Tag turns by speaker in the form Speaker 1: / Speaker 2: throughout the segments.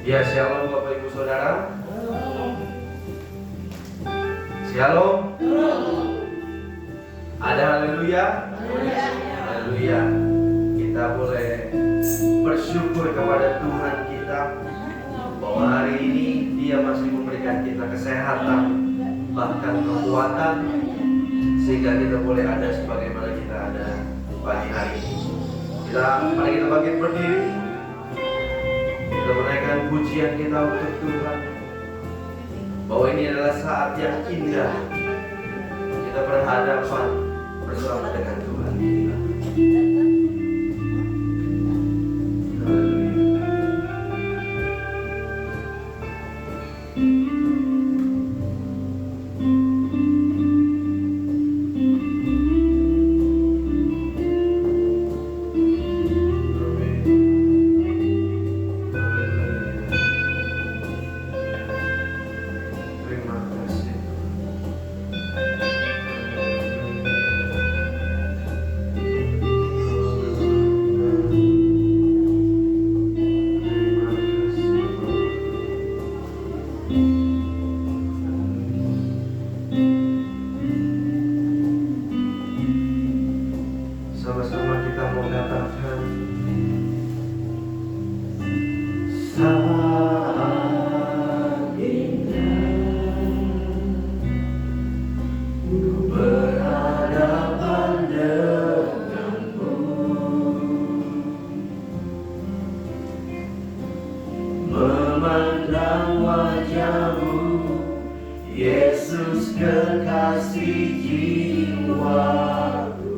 Speaker 1: Ya, shalom Bapak Ibu Saudara. Shalom. Ada haleluya. Haleluya. Kita boleh bersyukur kepada Tuhan kita bahwa hari ini Dia masih memberikan kita kesehatan, bahkan kekuatan, sehingga kita boleh ada sebagaimana kita ada pagi hari ini. Mari kita bangkit berdiri. Kita menaikkan pujian kita untuk Tuhan, bahwa ini adalah saat yang indah kita berhadapan bersama dengan Tuhan kita. Sama-sama kita mau katakan saat indah ku berhadapan denganmu, memandang wajahmu, Yesus kekasih jiwaku.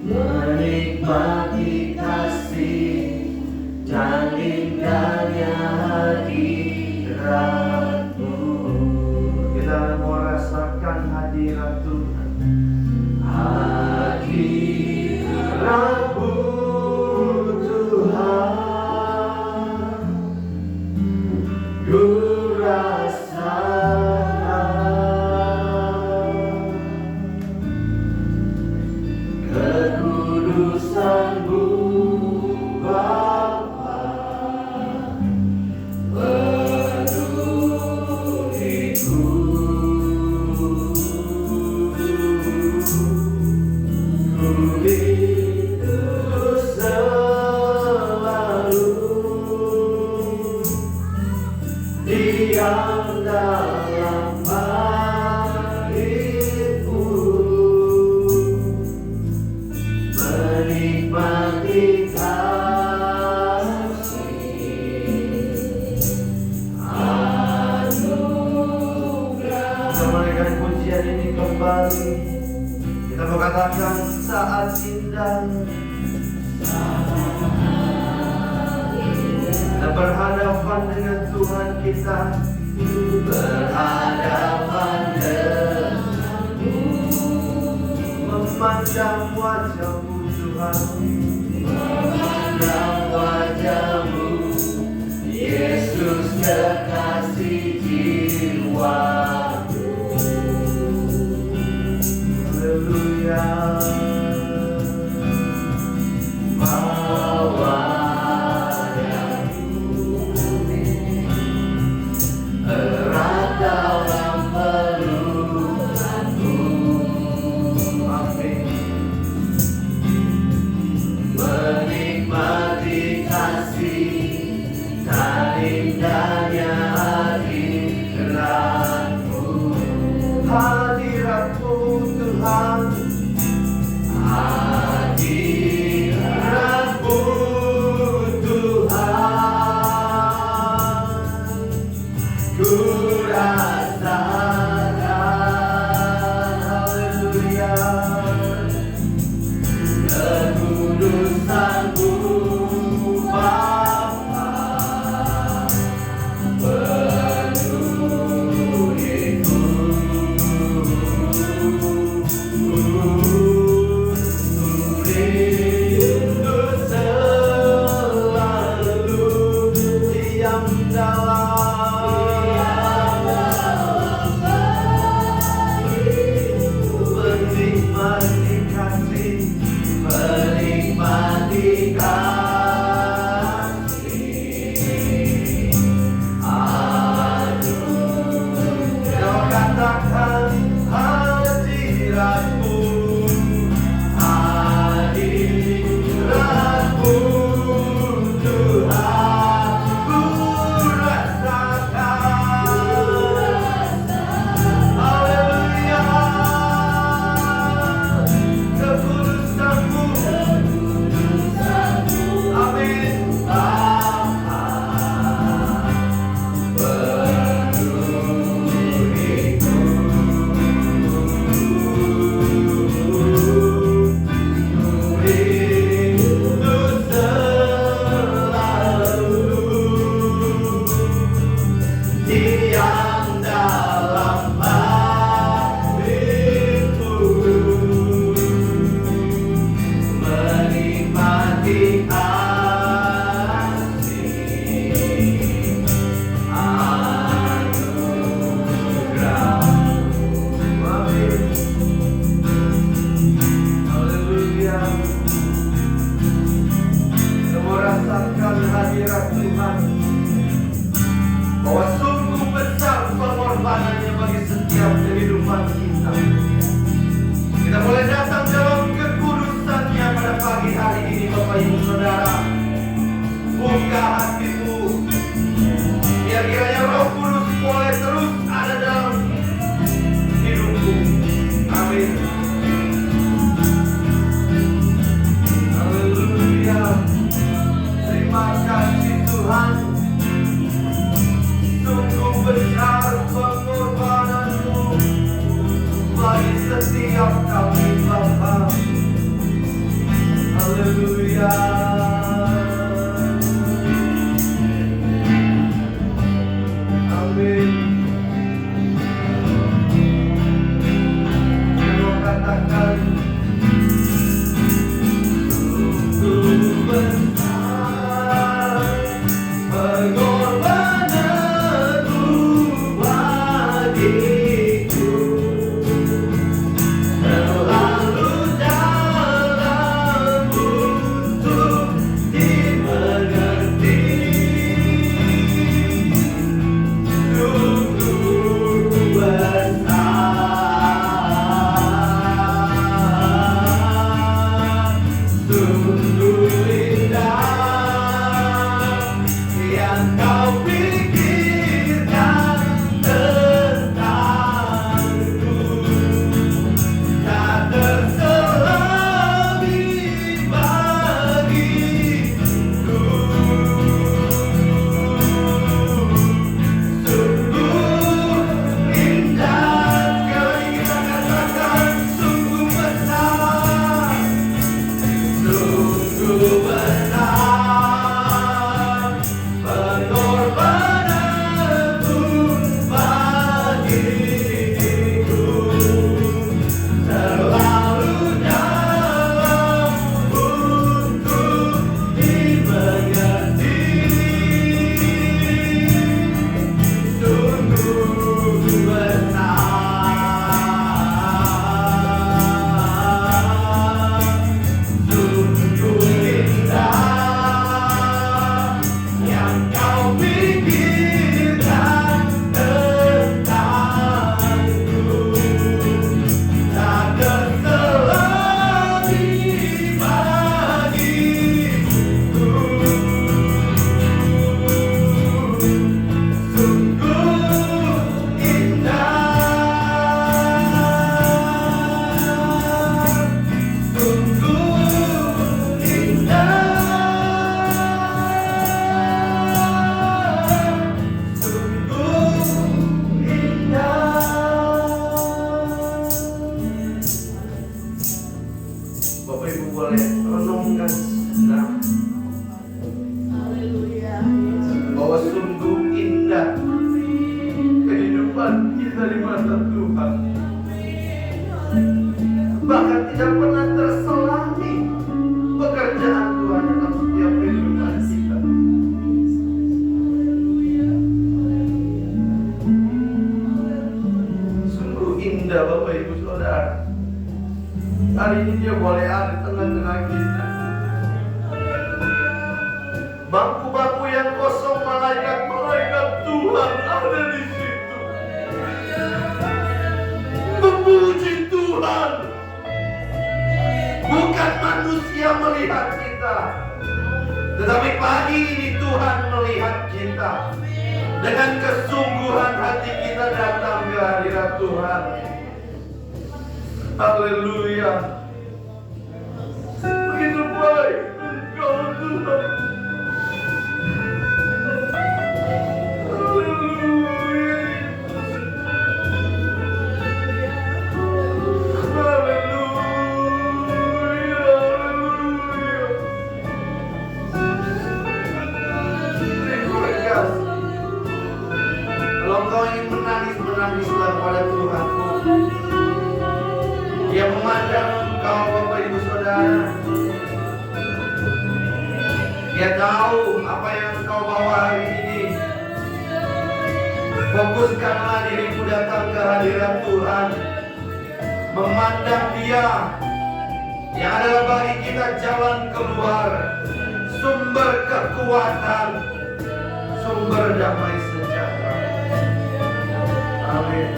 Speaker 1: Menikmati kasih dan indahnya hadirat-Mu. Kita mau rasakan hadirat Tuhan. Hadirat-Mu Tuhan, ku rasakan kekudusan-Mu Bapa, penuhiku. Ku rindu selalu diam dalam bait-Mu, menikmati kasih anugerah. Kita menaikkan pujian ini kembali. Kita mau katakan saat indah kita berhadapan dengan Tuhan kita, berhadapan denganmu, memandang wajah-Mu Tuhan, memandang wajah-Mu, Yesus kekasih jiwaku. Haleluya. Erat dalam pelukan-Mu, amin. Menikmati kasih dan indahnya hadirat-Mu, hadirat-Mu Tuhan, menggugah hatimu. Biar kiranya Roh Kudus boleh terus ada dalam hidupmu. Amin. Haleluya. Terima kasih Tuhan. Sungguh besar pengorbananmu bagi setiap kami Bapa. Haleluya. Amin. Kalau katakan sungguh besar pengorbananmu bagiku, terlalu dalam untuk dimengerti. Sungguh besar, sungguh indah yang kau pikirkan tentangku, tak terselami bagiku. Sungguh indah, sekali kita katakan sungguh besar, sungguh besar pengorbananmu bagiku, terlalu dalam untuk dimengerti. Sungguh besar, sungguh indah yang kau pikirkan tentangku, tak terselami bagiku. Sungguh indah, sungguh indah. Bapak Ibu boleh renungkan sejenak bahwa sungguh indah kehidupan kita di mata Tuhan. Bahkan tidak pernah terselami pekerjaan Tuhan dalam setiap kehidupan kita. Sungguh indah Bapak Ibu Saudara. Hari ini Dia boleh ada di tengah-tengah kita. Bangku-bangku yang kosong, malaikat-malaikat Tuhan ada di situ. Memuji Tuhan. Bukan manusia melihat kita, tetapi pagi ini Tuhan melihat kita. Dengan kesungguhan hati kita datang ke hadirat Tuhan. Haleluya. Begitu baik Engkau Tuhan. Kalau engkau ingin menangis, menangislah kepada Tuhanmu. Dia memandang engkau Bapak Ibu Saudara. Dia tahu apa yang engkau bawa hari ini. Fokuskanlah dirimu datang ke hadirat Tuhan. Memandang Dia yang adalah bagi kita jalan keluar, sumber kekuatan, sumber damai sejahtera. Amin.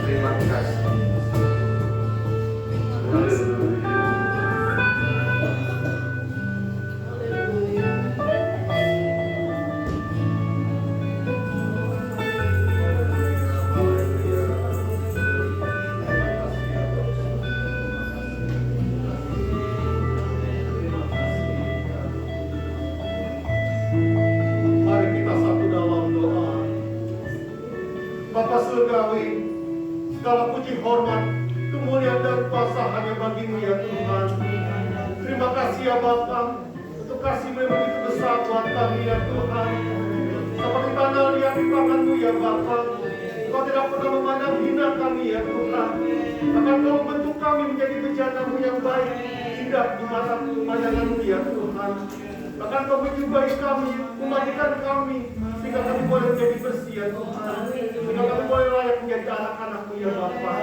Speaker 1: Terima kasih. Haleluya.
Speaker 2: surgawi. Segala puji hormat, kemuliaan dan kuasa hanya bagi-Mu ya Tuhan. Terima kasih ya Bapa, untuk kasih-Mu yang begitu besar buat kami ya Tuhan. Seperti tanah liat di tangan-Mu ya Bapa, Kau tidak pernah memandang hina kami ya Tuhan. Akan Kau membentuk kami menjadi bejana-Mu yang baik, indah di mata pandangan-Mu ya Tuhan. Bahkan Kau menjubai kami, memandikan kami, sehingga kami boleh menjadi bersih ya Tuhan. Sehingga kami boleh layak menjadi anak-anak-Mu ya Bapa.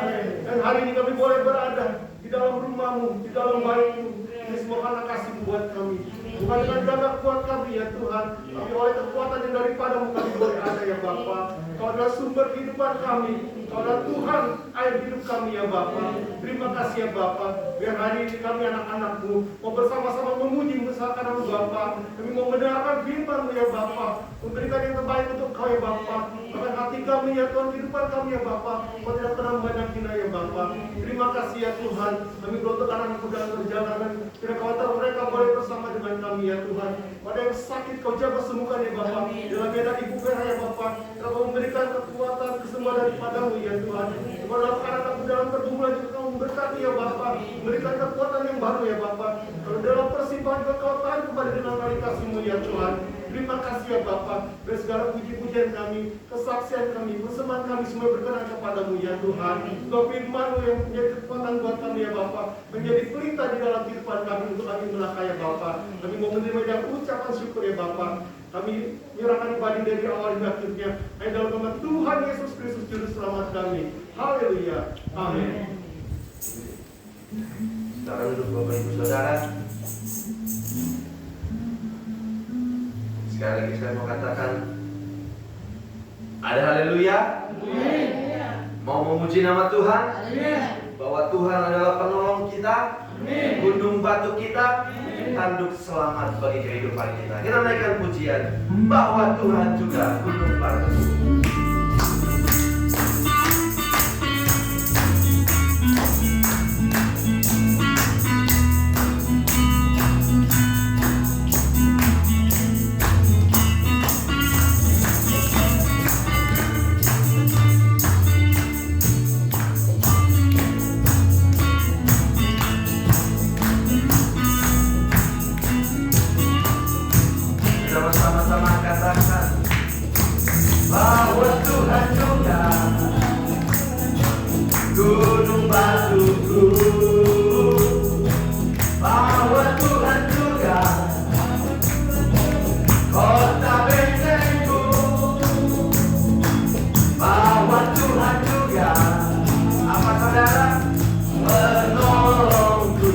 Speaker 2: Dan hari ini kami boleh berada di dalam rumah-Mu, di dalam bait-Mu. Ini semua karena kasih-Mu buat kami. Bukan dengan jaga kuat kami ya Tuhan, tapi oleh kekuatan yang daripada-Mu kami boleh ada ya Bapa. Kau adalah sumber kehidupan kami. Kau adalah Tuhan air hidup kami ya Bapa. Terima kasih ya Bapa. Biar hari ini kami anak-anak-Mu mau bersama-sama memuji membesarkan Nama Bapa. Kami mau mendengarkan firman-Mu ya Bapa. Memberikan yang terbaik untuk Kau ya Bapa. Bahkan hati kami ya Tuhan, kehidupan kami ya Bapa. Kau tidak pernah memandang hina ya Bapa. Terima kasih ya Tuhan. Kami beruntung anak-anak-Mu dalam perjalanan. Tidak khawatir mereka boleh bersama dengan kami ya Tuhan. Pada yang sakit Kau jaga sembuhkan ya Bapa. Dalam medan ibu merah ya Bapa. Kau memberikan kekuatan kesembuhan daripada-Mu ya Tuhan. Kepada anak-anak-Mu dalam pergumulan juga Kau memberkati ya Bapa. Memberikan kekuatan yang baru ya Bapa. Kalau dalam persimpangan juga Kau tahan kepada dengan kali kasih-Mu ya Tuhan. Terima kasih ya Bapa. Dan segala puji-pujian kami, kesaksian kami, persembahan kami semua berkenan kepada-Mu ya Tuhan. Kau firman-Mu yang menjadi kekuatan buat kami ya Bapa. Menjadi pelita di dalam kehidupan kami untuk kami melangkah ya Bapa. Kami mau menerima dan ucapan syukur ya Bapa. Kami menyerahkan ibadah dari awal hingga akhirnya. Hanya dalam nama Tuhan Yesus Kristus Juru Selamat kami. Haleluya. Amin.
Speaker 1: Sekarang duduk Bapak Ibu Saudara. Sekali lagi saya mau katakan, ada haleluya. Mau memuji nama Tuhan. Bahwa Tuhan adalah penolong kita, gunung batu kita, tanduk selamat bagi kehidupan kita. Kita naikkan pujian bahwa Tuhan juga gunung batu. Sama-sama katakan bahwa Tuhan juga gunung batuku, bahwa Tuhan juga kota bentengku, bahwa Tuhan juga apa saudara? Penolongku.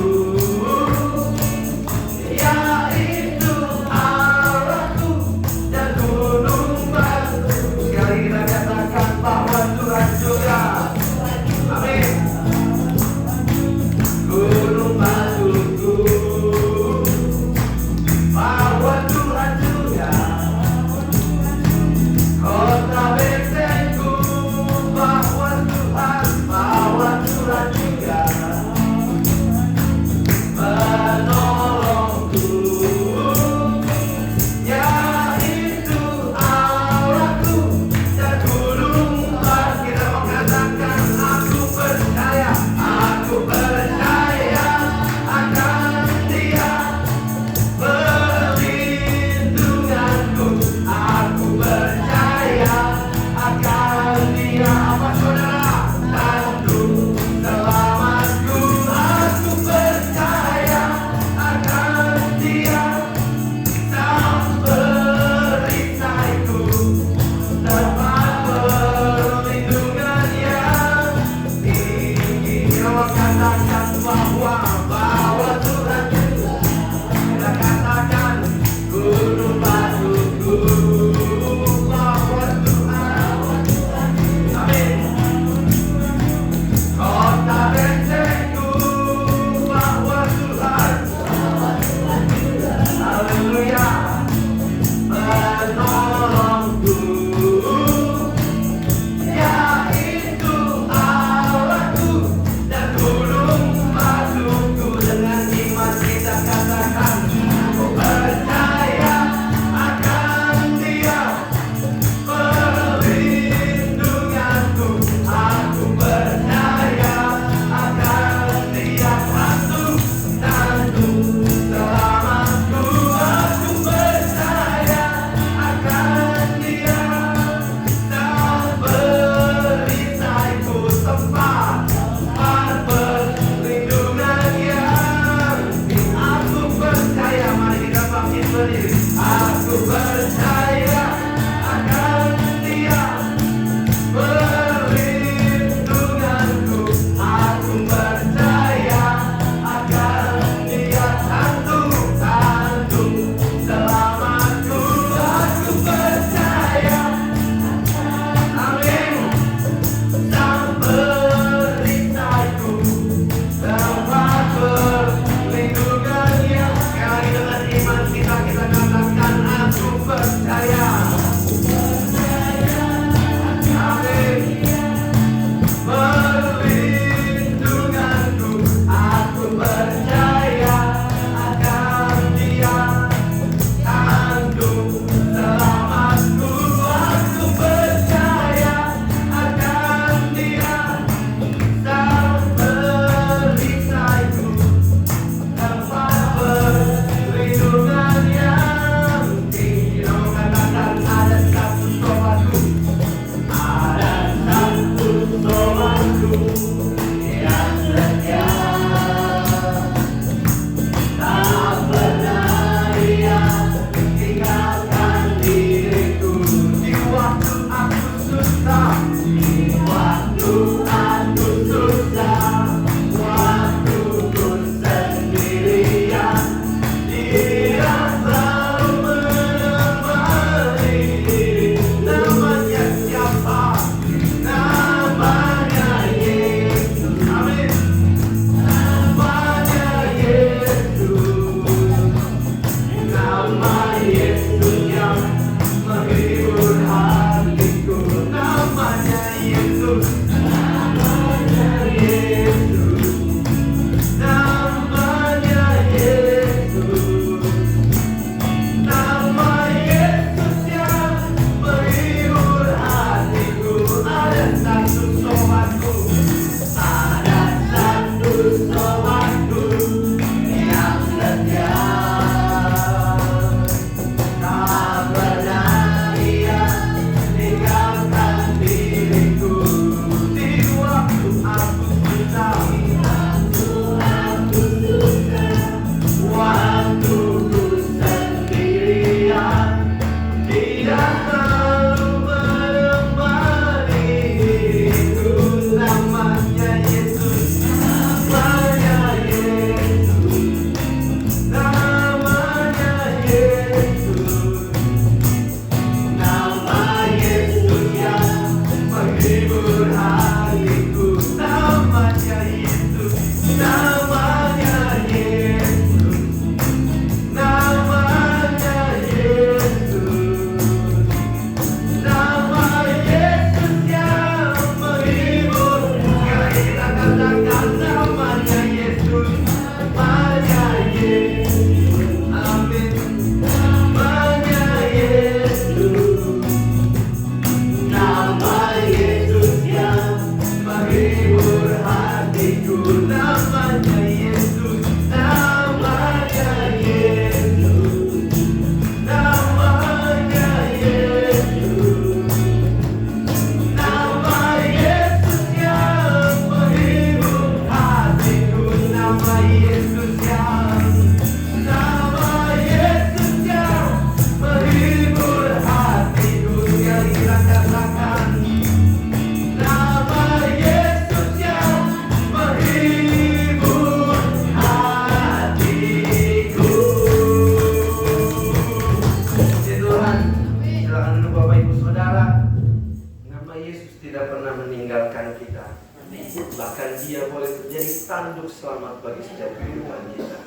Speaker 1: tanduk selamat bagi setiap kehidupan kita.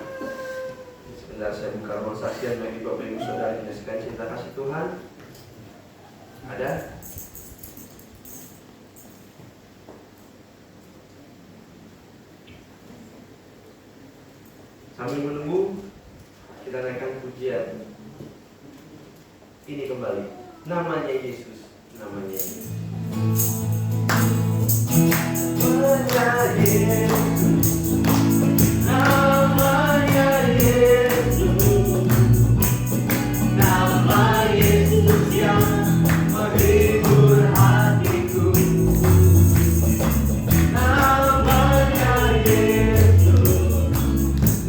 Speaker 1: Sebentar saya buka ruang saksian bagi Bapak Ibu Saudara yang dikasihkan cinta kasih Tuhan. Ada? Sambil menunggu, kita naikkan pujian ini kembali. Namanya Yesus, namanya Yesus. Namanya Yesus, namanya Yesus, nama Yesus yang menghibur hatiku. Namanya Yesus,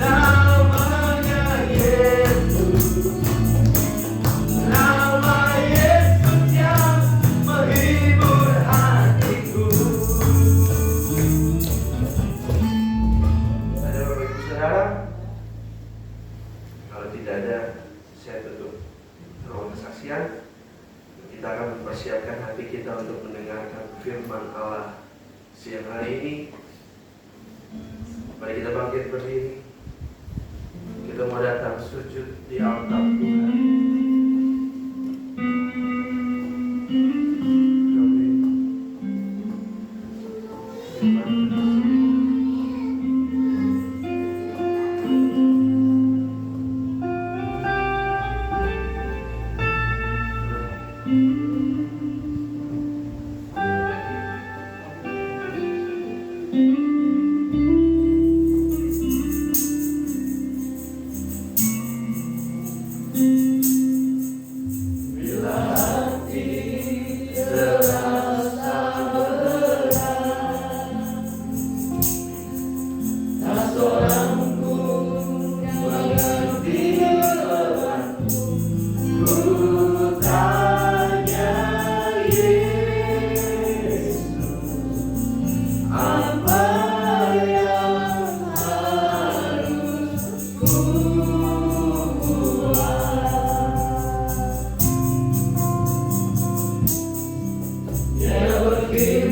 Speaker 1: namanya Yesus, nama Yesus yang menghibur hatiku. Ada Bapak Ibu Saudara? Kalau tidak ada, saya tutup ruang kesaksian. Kita akan mempersiapkan hati kita untuk mendengarkan firman Allah siang hari ini. Mari kita bangkit berdiri. Kita mau datang sujud di altar Tuhan.
Speaker 3: Yesus,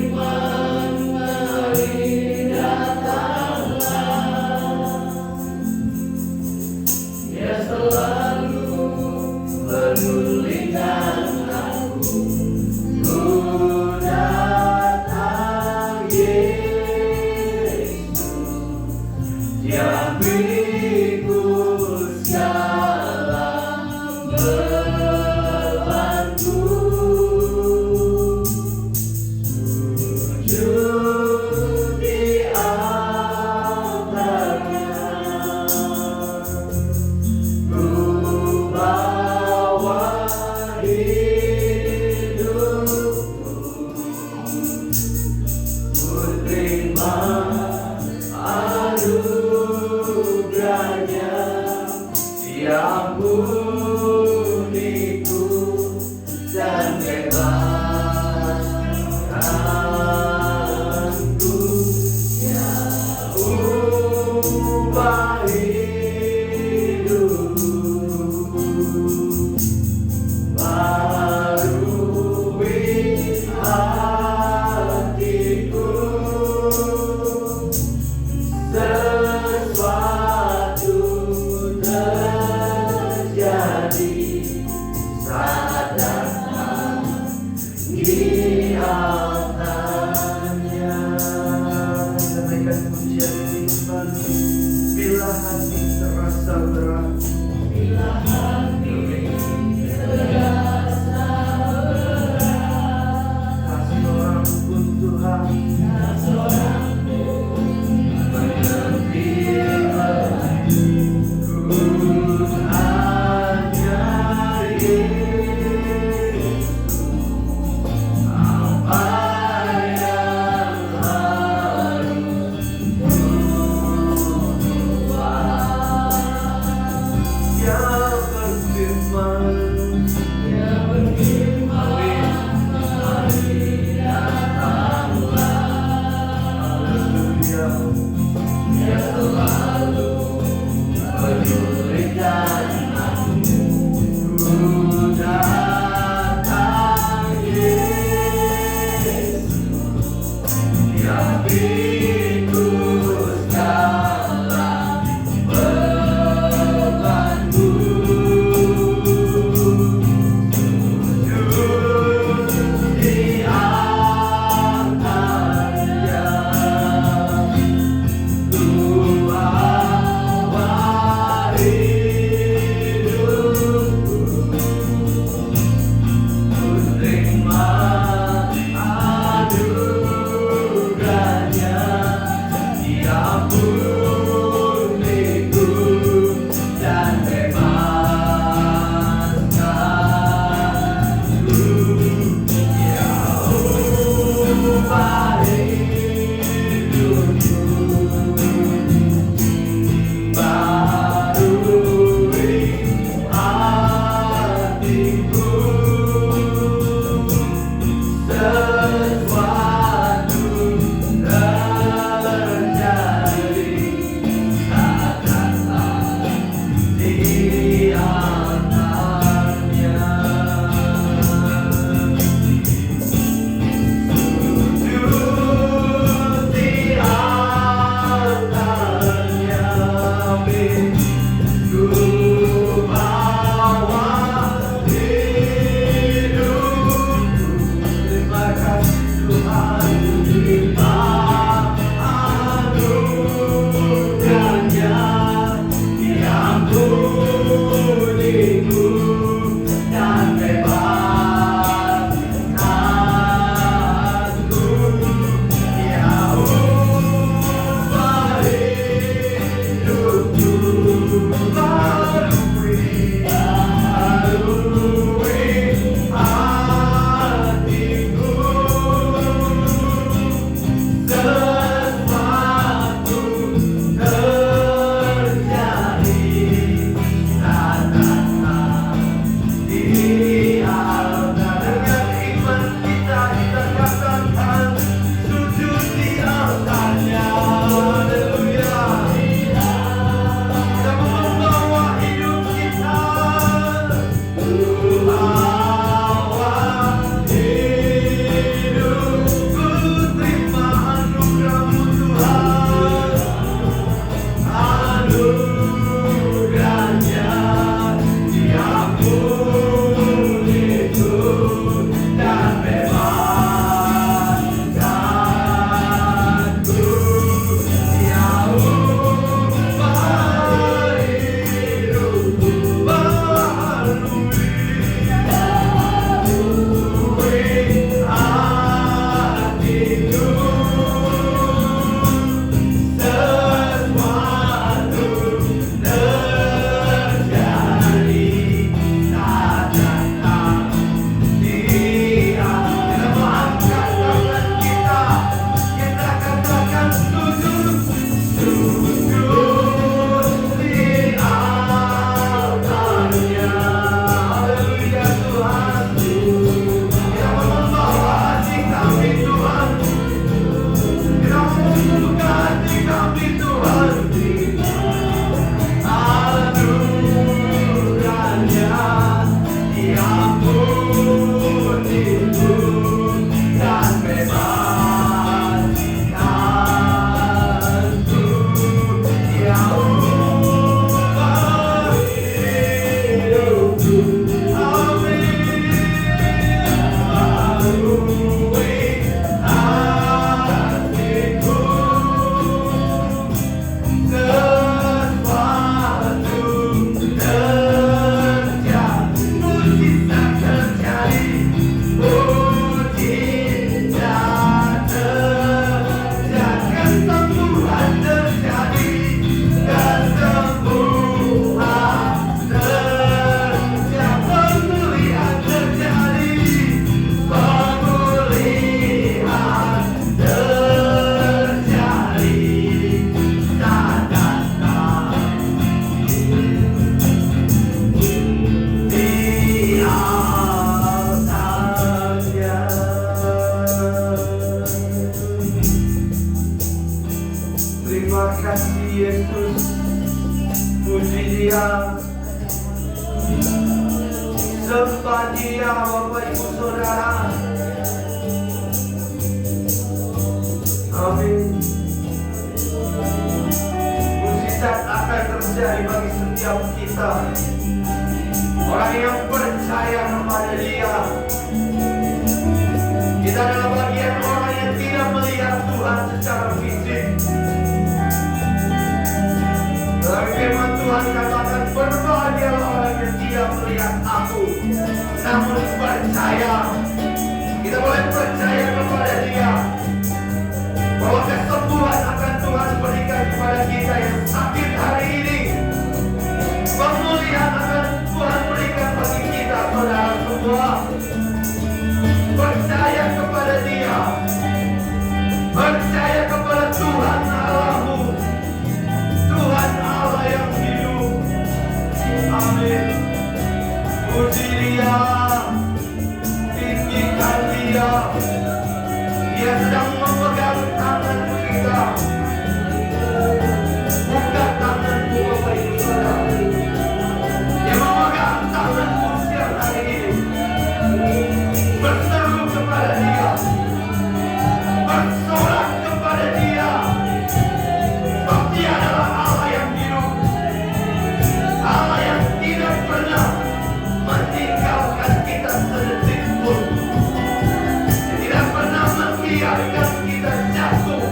Speaker 1: Yesus. Puji Dia, sembah Dia, Bapak Ibu Saudara. Amin. Mujizat akan terjadi bagi setiap kita, orang yang percaya kepada Dia. Kita adalah bagian orang yang tidak melihat Tuhan secara fisik. Tetapi firman Tuhan katakan, berbahagialah orang yang tidak melihat aku, namun percaya. Kita boleh percaya kepada Dia, bahwa kesembuhan akan Tuhan berikan kepada kita yang sakit hari ini. Pemulihan akan Tuhan berikan bagi kita, saudara semua. Percaya kepada Dia, percaya kepada Tuhan Allahmu, Tuhan Allah yang hidup. Amin. Puji Dia, tinggikan Dia. Dia sedang memegang tangan kita. Buka tanganmu, Bapak Ibu Saudara. Dia memegang tanganmu siang hari ini. Berseru kepada Dia, bersorak kepada Dia. Sebab Dia adalah Allah yang hidup, Allah yang tidak pernah meninggalkan kita sedetik pun. Dia tidak pernah membiarkan kita jatuh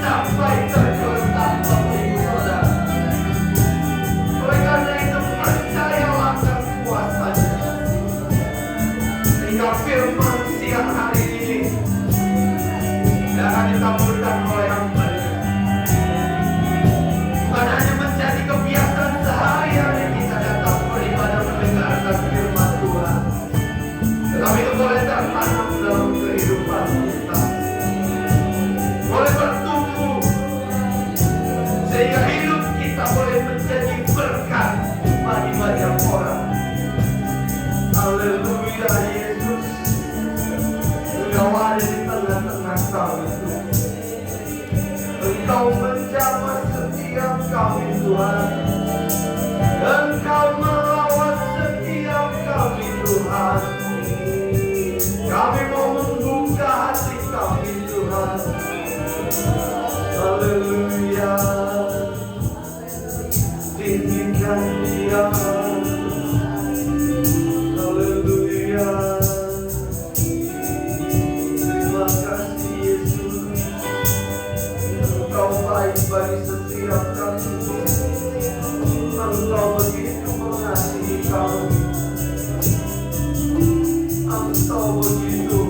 Speaker 1: sampai tergeletak, Bapak Ibu Saudara. Oleh karena itu, percayalah akan kuasa-Nya. Sehingga firman siang hari ini akan dikabulkan oleh hamba-Nya. Bukan hanya menjadi kebiasaan sehari-hari kita datang beribadah mendengarkan firman Tuhan, tetapi itu boleh tertanam dalam kehidupan kita, boleh bertumbuh, sehingga hidup kita boleh menjadi berkat bagi banyak orang. Haleluya, Yesus. Engkau ada di tengah-tengah kami, Tuhan. Engkau menjamah setiap kami, Tuhan. Engkau melawat setiap kami, Tuhan. Kami mau membuka hati kami, Tuhan. Haleluya. Tinggikan Dia. Haleluya. Terima kasih, Yesus. Engkau baik bagi setiap kami. Engkau begitu mengasihi kami. Engkau begitu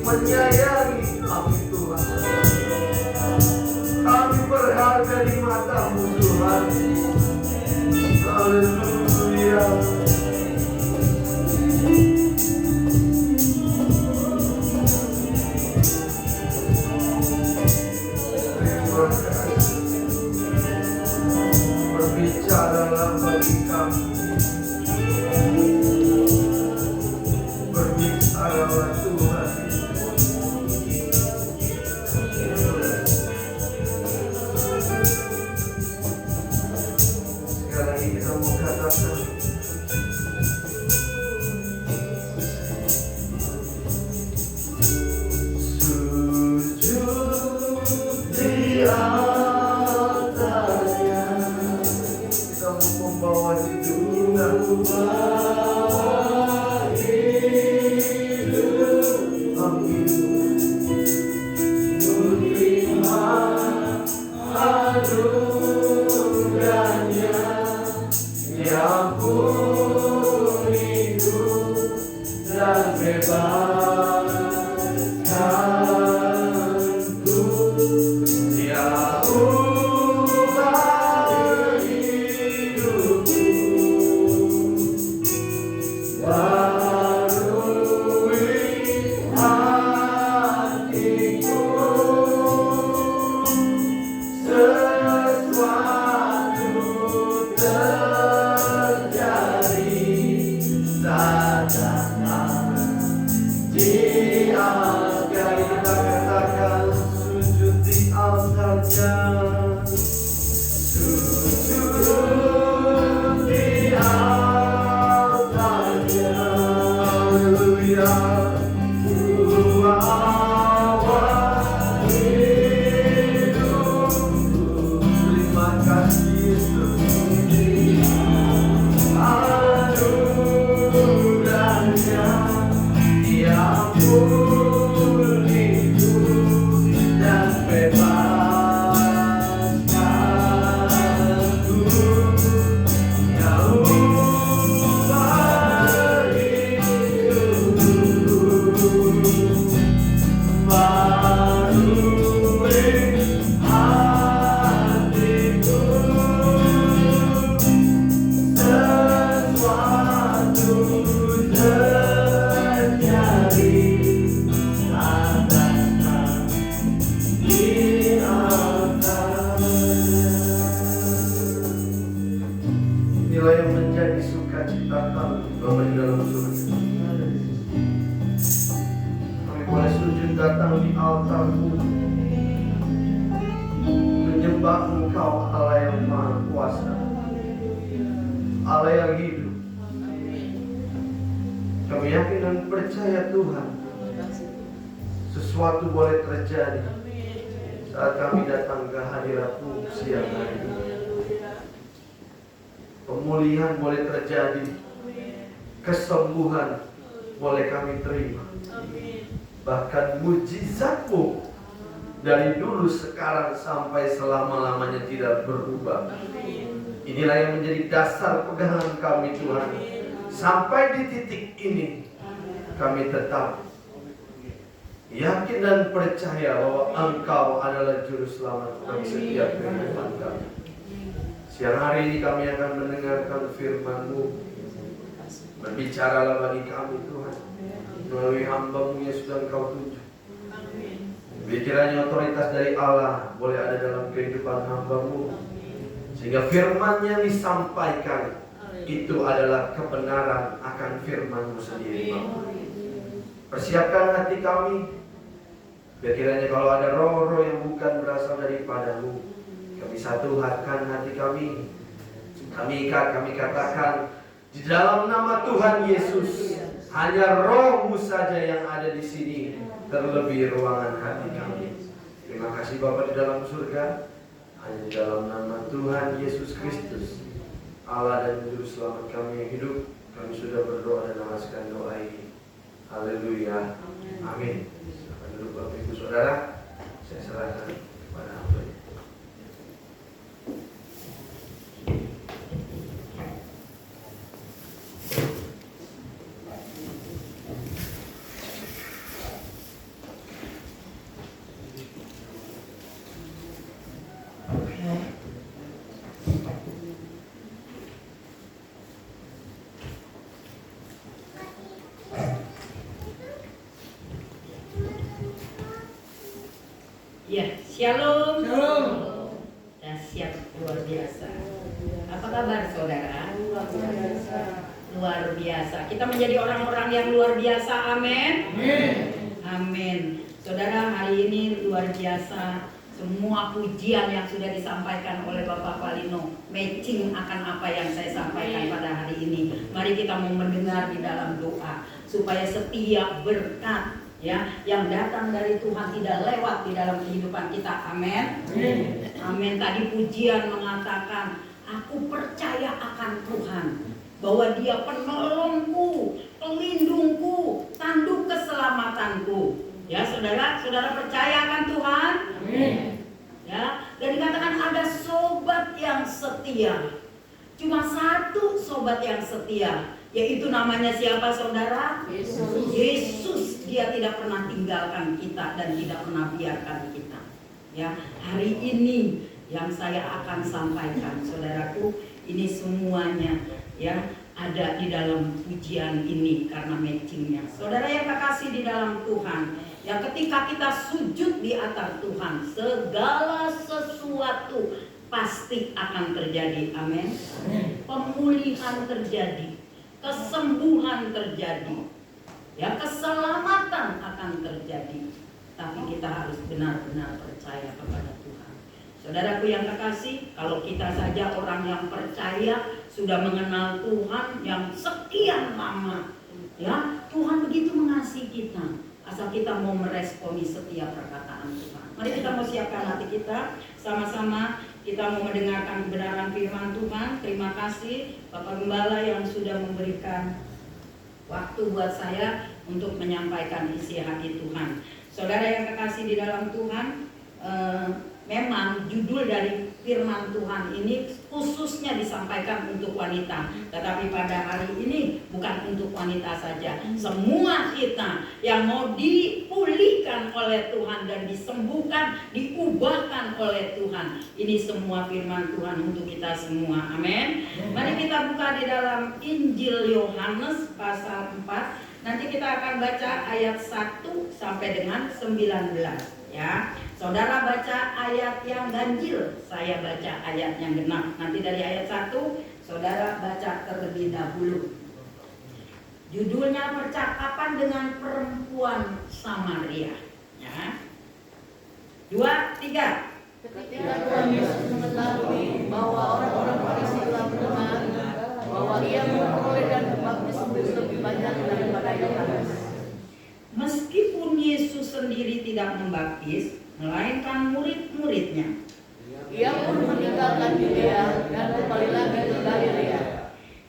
Speaker 1: menyayangi kami, Tuhan. Kami berharga di mata-Mu, Tuhan. Haleluya. Terima kasih. Berbicaralah bagi kami. Berbicaralah Tuhan. Sekali lagi kita mau katakan, sujud di atasnya. Kita mau membawa hidup. Amin. Menerima anugerahnya yang pun hidup dan bebaskanku. Dia ubah hidupku. Engkau, menyembah Engkau Allah yang Maha Kuasa, Allah yang hidup. Kami yakin dan percaya Tuhan, sesuatu boleh terjadi saat kami datang ke hadirat-Mu siang hari ini. Pemulihan boleh terjadi, kesembuhan boleh kami terima. Bahkan mujizat-Mu dari dulu, sekarang, sampai selama-lamanya tidak berubah. Inilah yang menjadi dasar pegangan kami Tuhan. Sampai di titik ini kami tetap yakin dan percaya bahwa Engkau adalah Juru Selamat bagi setiap kehidupan kami. Siang hari ini kami akan mendengarkan firman-Mu. Berbicaralah bagi kami Tuhan, melalui hamba-Mu yang sudah Engkau tunjuk. Kiranya otoritas dari Allah boleh ada dalam kehidupan hamba-Mu, sehingga firman-Nya disampaikan itu adalah kebenaran akan firman-Mu sendiri. Persiapkan hati kami, biar kiranya kalau ada roh-roh yang bukan berasal daripada-Mu, kami satukan hati kami. Kami ikat, kami katakan, di dalam nama Tuhan Yesus, hanya Roh-Mu saja yang ada di sini, terlebih ruangan hati kami. Terima kasih Bapa di dalam surga, hanya di dalam nama Tuhan Yesus Kristus, Allah dan Juru Selamat kami yang hidup, kami sudah berdoa dan menalaskan doa ini. Haleluya. Amin. Silakan duduk Bapak Ibu Saudara, saya serahkan kepada hamba.
Speaker 3: Ya, shalom. Shalom. Dahsyat luar biasa. Apa kabar saudara? Luar biasa. Luar biasa. Kita menjadi orang-orang yang luar biasa. Amin. Amin. Saudara, hari ini luar biasa. Semua pujian yang sudah disampaikan oleh Bapak Palino matching akan apa yang saya sampaikan pada hari ini. Mari kita mau mendengar di dalam doa supaya setiap berkat yang datang dari Tuhan tidak lewat di dalam kehidupan kita. Amin. Amin. Tadi pujian mengatakan, aku percaya akan Tuhan, bahwa Dia penolongku, pelindungku, tanduk keselamatanku. Ya, saudara percaya akan Tuhan? Amin. Ya, dan dikatakan ada sobat yang setia. Cuma satu sobat yang setia, yaitu namanya siapa saudara? Yesus. Yesus. Dia tidak pernah tinggalkan kita dan tidak pernah biarkan kita. Ya, hari ini yang saya akan sampaikan, saudaraku, ini semuanya ya ada di dalam pujian ini karena matchingnya. Saudara yang kekasih di dalam Tuhan, ya ketika kita sujud di atas Tuhan, segala sesuatu pasti akan terjadi. Amin. Pemulihan terjadi, kesembuhan terjadi, ya keselamatan akan terjadi. Tapi kita harus benar-benar percaya kepada Tuhan. Saudaraku yang kekasih, kalau kita saja orang yang percaya, sudah mengenal Tuhan yang sekian lama, ya Tuhan begitu mengasihi kita. Asal kita mau meresponi setiap perkataan Tuhan. Mari kita mau siapkan hati kita, sama-sama kita mau mendengarkan kebenaran firman Tuhan. Terima kasih Bapak Gembala yang sudah memberikan waktu buat saya untuk menyampaikan isi hati Tuhan. Saudara yang kekasih di dalam Tuhan, memang judul dari firman Tuhan ini khususnya disampaikan untuk wanita. Tetapi pada hari ini bukan untuk wanita saja. Semua kita yang mau dipulihkan oleh Tuhan dan disembuhkan, diubahkan oleh Tuhan. Ini semua firman Tuhan untuk kita semua. Amin. Mari kita buka di dalam Injil Yohanes pasal 4. Nanti kita akan baca ayat 1 sampai dengan 19 ya. Saudara baca ayat yang ganjil, saya baca ayat yang genap. Nanti dari ayat 1 saudara baca terlebih dahulu. Judulnya percakapan dengan perempuan Samaria ya. 2, 3.
Speaker 4: Ketika Tuhan Yesus mengetahui bahwa orang-orang Farisi telah mendengar bahwa ia memperoleh dan membaptis lebih banyak daripada Yohanes.
Speaker 3: Meskipun Yesus sendiri tidak membaptis, melainkan murid-muridnya,
Speaker 4: Ia pun meninggalkan Yudea dan kembali lagi ke Galilea.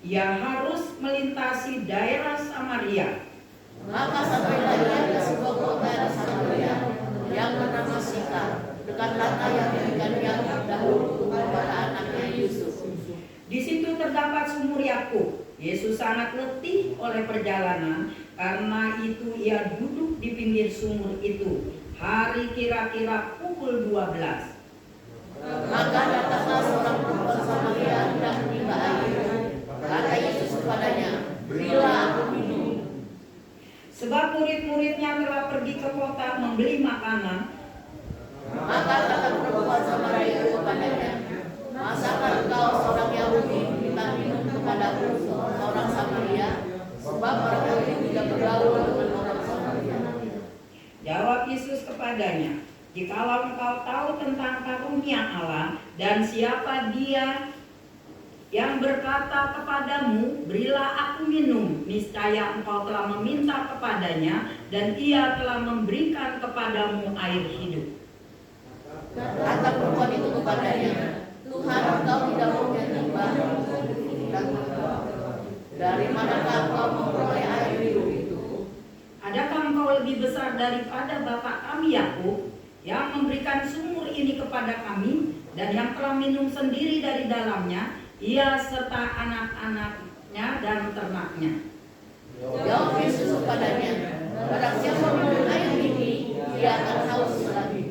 Speaker 3: ia harus melintasi daerah Samaria.
Speaker 4: Maka sampailah ia ke sebuah kota di Samaria yang bernama Sikar, dekat tanah yang diberikan Yakub dahulu kepada anaknya Yusuf.
Speaker 3: Di situ terdapat sumur Yakub. Yesus sangat letih oleh perjalanan, karena itu ia duduk di pinggir sumur itu. Hari kira-kira pukul 12.
Speaker 4: Maka datanglah seorang perempuan Samaria hendak menimba air. Kata Yesus kepadanya, "Berilah aku minum."
Speaker 3: Sebab murid-muridnya telah pergi ke kota membeli makanan.
Speaker 4: Maka kata perempuan Samaria itu kepadanya, "Masakah engkau seorang Yahudi minta minum kepadaku seorang Samaria? Sebab orang Yahudi tidak bergaul dengan orang Samaria."
Speaker 3: Jawab Yesus kepadanya, "Jikalau engkau tahu tentang karunia Allah dan siapa Dia yang berkata kepadamu, berilah aku minum, niscaya engkau telah meminta kepadanya dan Ia telah memberikan kepadamu air hidup."
Speaker 4: Kata perempuan itu kepadanya, "Tuhan, engkau tidak punya timba, dan dari manakah engkau memperoleh air hidup itu?
Speaker 3: Adakah engkau lebih besar daripada bapak kami Yakub, yang memberikan sumur ini kepada kami dan yang telah minum sendiri dari dalamnya, ia serta anak-anaknya dan ternaknya?"
Speaker 4: Jawab Yesus kepadanya, "Barang siapa minum air ini, ia akan haus lagi.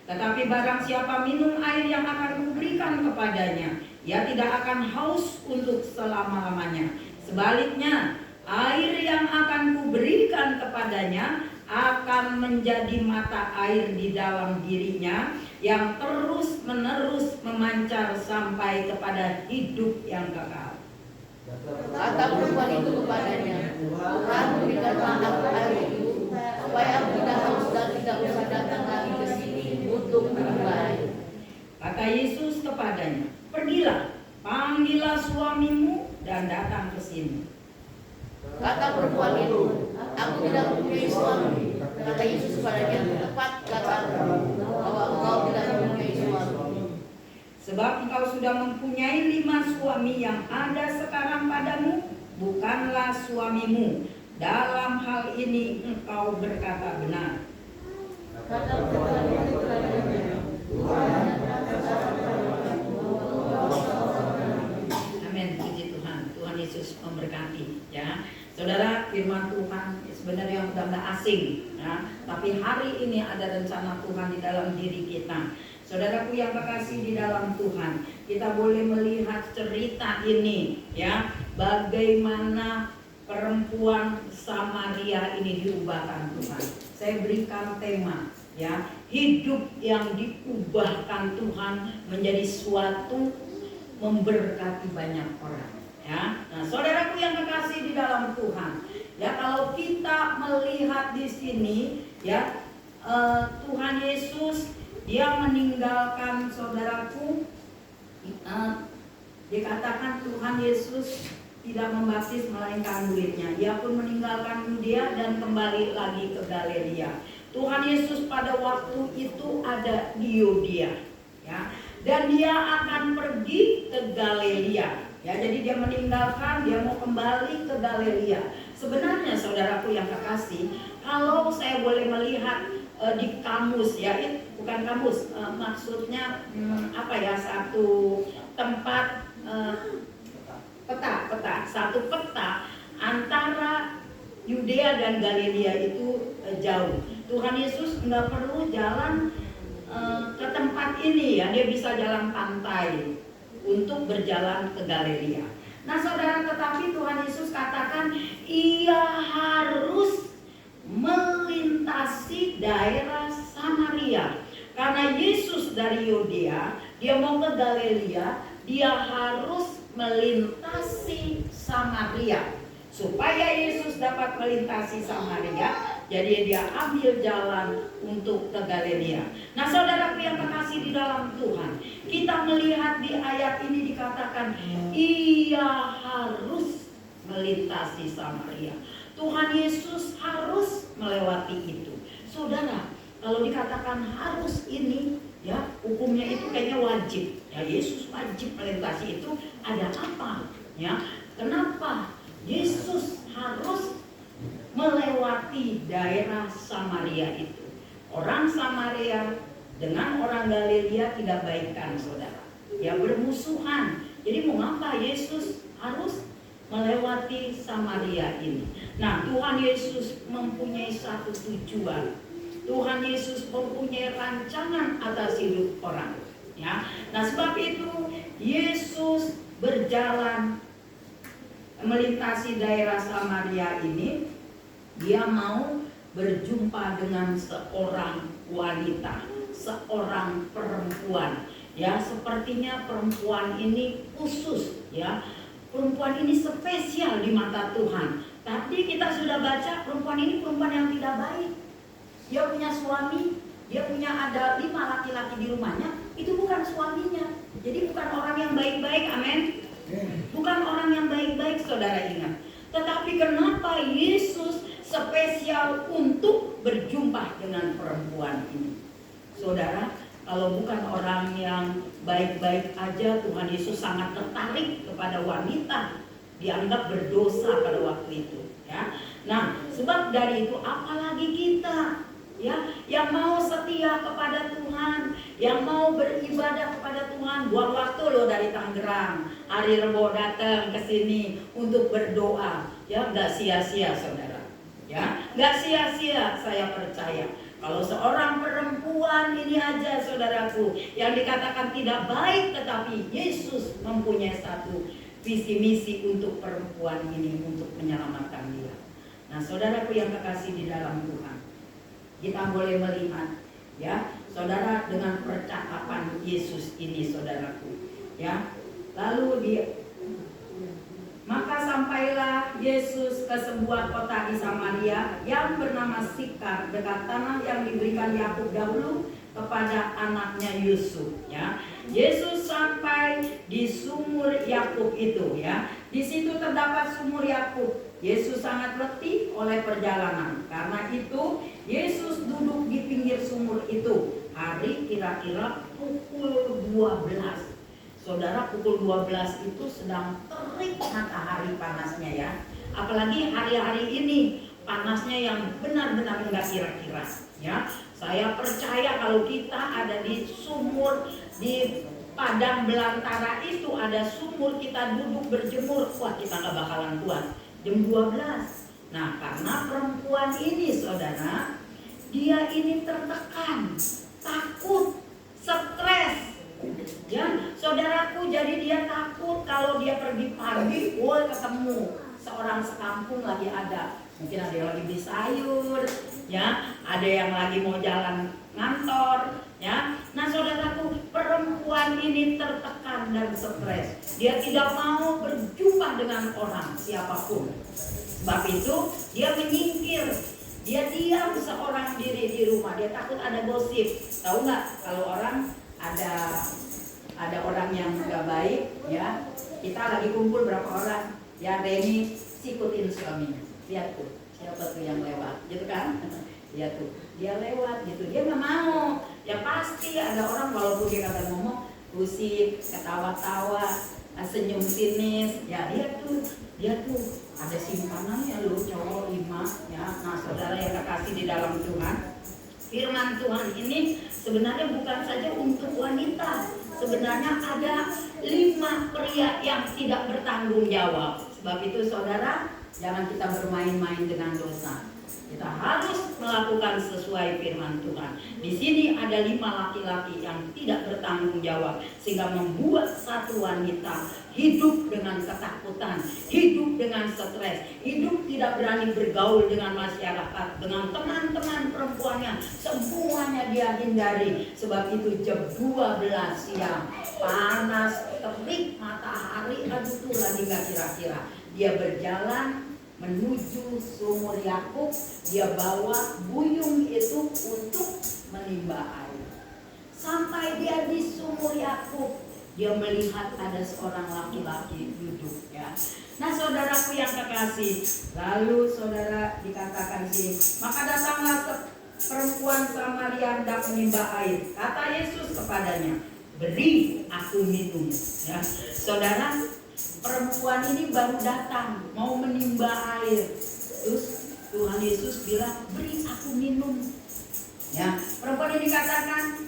Speaker 3: Tetapi barang siapa minum air yang akan kuberikan kepadanya, ia tidak akan haus untuk selama-lamanya. Sebaliknya, air yang akan kuberikan kepadanya akan menjadi mata air di dalam dirinya, yang terus-menerus memancar sampai kepada hidup yang kekal."
Speaker 4: Kata perempuan itu kepadanya, "Tuhan, berikanlah aku air itu, supaya aku tidak haus dan tidak usah datang lagi ke sini untuk minum air."
Speaker 3: Kata Yesus kepadanya, "Pergilah, panggillah suamimu dan datang ke sini."
Speaker 4: Kata perempuan itu, "Aku tidak mempunyai suami." Kata Yesus kepadanya, "Tepat katamu bahwa engkau tidak mempunyai suami.
Speaker 3: Sebab engkau sudah mempunyai 5 suami, yang ada sekarang padamu bukanlah suamimu. Dalam hal ini engkau berkata benar."
Speaker 4: Kata perempuan itu kepadanya, "Tuhan,
Speaker 3: Amin, puji Tuhan. Tuhan Yesus memberkati, ya. Saudara, firman Tuhan sebenarnya sudah tidak asing, ya. Tapi hari ini ada rencana Tuhan di dalam diri kita. Saudaraku yang kekasih di dalam Tuhan, kita boleh melihat cerita ini, ya, bagaimana perempuan Samaria ini diubahkan Tuhan. Saya berikan tema, ya, hidup yang diubahkan Tuhan menjadi suatu memberkati banyak orang, ya. Nah, saudaraku yang kekasih di dalam Tuhan, ya, kalau kita melihat di sini, ya, Tuhan Yesus Dia meninggalkan, saudaraku, dikatakan Tuhan Yesus tidak membaptis melainkan muridnya. Ia pun meninggalkan Yudea dan kembali lagi ke Galilea. Tuhan Yesus pada waktu itu ada di Yudea, ya, dan dia akan pergi ke Galilea. Ya, jadi dia meninggalkan, dia mau kembali ke Galilea. Sebenarnya saudaraku yang kekasih, kalau saya boleh melihat di kamus, ya, bukan kamus, maksudnya apa ya, satu tempat peta, satu peta antara Yudea dan Galilea itu jauh. Tuhan Yesus nggak perlu jalan ke tempat ini, ya, dia bisa jalan pantai untuk berjalan ke Galilea. Nah, saudara, tetapi Tuhan Yesus katakan ia harus melintasi daerah Samaria. Karena Yesus dari Yudea, dia mau ke Galilea, dia harus melintasi Samaria. Supaya Yesus dapat melintasi Samaria, Jadi dia ambil jalan untuk ke Galilea. Nah saudaraku yang terkasih di dalam Tuhan, kita melihat di ayat ini dikatakan ia harus melintasi Samaria. Tuhan Yesus harus melewati itu. Saudara, kalau dikatakan harus ini, ya hukumnya itu kayaknya wajib. Ya Yesus wajib melintasi itu, ada apa? Ya, kenapa Yesus harus melewati daerah Samaria itu? Orang Samaria dengan orang Galilea tidak baikan, saudara. Ya bermusuhan. Jadi mau ngapa Yesus harus melewati Samaria ini? Nah, Tuhan Yesus mempunyai satu tujuan. Tuhan Yesus mempunyai rancangan atas hidup orang. Ya, nah sebab itu Yesus berjalan melintasi daerah Samaria ini. Dia mau berjumpa dengan seorang wanita, seorang perempuan. Ya, sepertinya perempuan ini khusus, ya. Perempuan ini spesial di mata Tuhan. Tadi kita sudah baca perempuan ini perempuan yang tidak baik. Dia punya suami, dia punya ada 5 laki-laki di rumahnya, itu bukan suaminya. Jadi bukan orang yang baik-baik, amin. Bukan orang yang baik-baik, saudara ingat. Tetapi kenapa Yesus spesial untuk berjumpa dengan perempuan ini? Saudara, kalau bukan orang yang baik-baik aja, Tuhan Yesus sangat tertarik kepada wanita, dianggap berdosa pada waktu itu, ya. Nah, sebab dari itu apalagi kita, ya, yang mau setia kepada Tuhan, yang mau beribadah kepada Tuhan, buang waktu loh dari Tangerang, hari Rebo datang ke sini untuk berdoa, ya, nggak sia-sia, saudara, ya, nggak sia-sia. Saya percaya kalau seorang perempuan ini aja, saudaraku, yang dikatakan tidak baik, tetapi Yesus mempunyai satu visi misi untuk perempuan ini, untuk menyelamatkan dia. Nah, saudaraku yang kekasih di dalam Tuhan, kita boleh melihat, ya, saudara, dengan percakapan Yesus ini, saudaraku, ya. Lalu maka sampailah Yesus ke sebuah kota di Samaria yang bernama Sikar, dekat tanah yang diberikan Yakub dahulu kepada anaknya Yusuf, ya. Yesus sampai di sumur Yakub itu, ya. Di situ terdapat sumur Yakub. Yesus sangat letih oleh perjalanan. Karena itu Yesus duduk di pinggir sumur itu. Hari kira-kira pukul 12. Saudara, pukul 12 itu sedang terik matahari panasnya, ya. Apalagi hari-hari ini panasnya yang benar-benar enggak kira-kira, ya. Saya percaya kalau kita ada di sumur, di padang belantara itu ada sumur, kita duduk berjemur, wah kita nggak bakalan kuat. Jam 12. Nah, karena perempuan ini, saudara, dia ini tertekan, takut, stres. Ya, saudaraku, jadi dia takut kalau dia pergi pagi, woi ketemu seorang sekampung lagi ada. Mungkin ada yang lagi beli sayur, ya, ada yang lagi mau jalan ngantor, ya. Nah, saudaraku, perempuan ini tertekan dan stres. Dia tidak mau berjumpa dengan orang siapapun. Sebab itu dia menyingkir. Dia diam seorang diri di rumah. Dia takut ada gosip. Tahu nggak kalau orang ada orang yang nggak baik, ya, kita lagi kumpul berapa orang, ya, Reni sikutin suaminya, lihat tuh siapa tuh yang lewat, gitu kan, lihat tuh dia lewat, gitu, dia nggak mau, ya pasti ada orang walaupun dia kata ngomong, gosip, ketawa-tawa, senyum sinis, ya dia tuh ada simpanannya loh, cowok 5, ya. Nah, saudara yang kekasih di dalam Tuhan, firman Tuhan ini sebenarnya bukan saja untuk wanita. Sebenarnya ada 5 pria yang tidak bertanggung jawab. Sebab itu saudara, jangan kita bermain-main dengan dosa. Kita harus melakukan sesuai firman Tuhan. Di sini ada 5 laki-laki yang tidak bertanggung jawab, sehingga membuat satu wanita hidup dengan ketakutan, hidup dengan stres, hidup tidak berani bergaul dengan masyarakat, dengan teman-teman perempuannya, semuanya dia hindari. Sebab itu jam 12 siang, panas, terik matahari, aduh tuh lagi gak kira-kira. Dia berjalan menuju sumur Yakub. Dia bawa buyung itu untuk menimba air. Sampai dia di sumur Yakub, dia melihat ada seorang laki-laki duduk, ya. Nah, saudaraku yang kekasih, lalu saudara dikatakan di sini, maka datanglah perempuan Samaria hendak menimba air. Kata Yesus kepadanya, beri aku minum. Ya, saudara, perempuan ini baru datang mau menimba air. Terus Tuhan Yesus bilang, beri aku minum. Ya, perempuan ini dikatakan,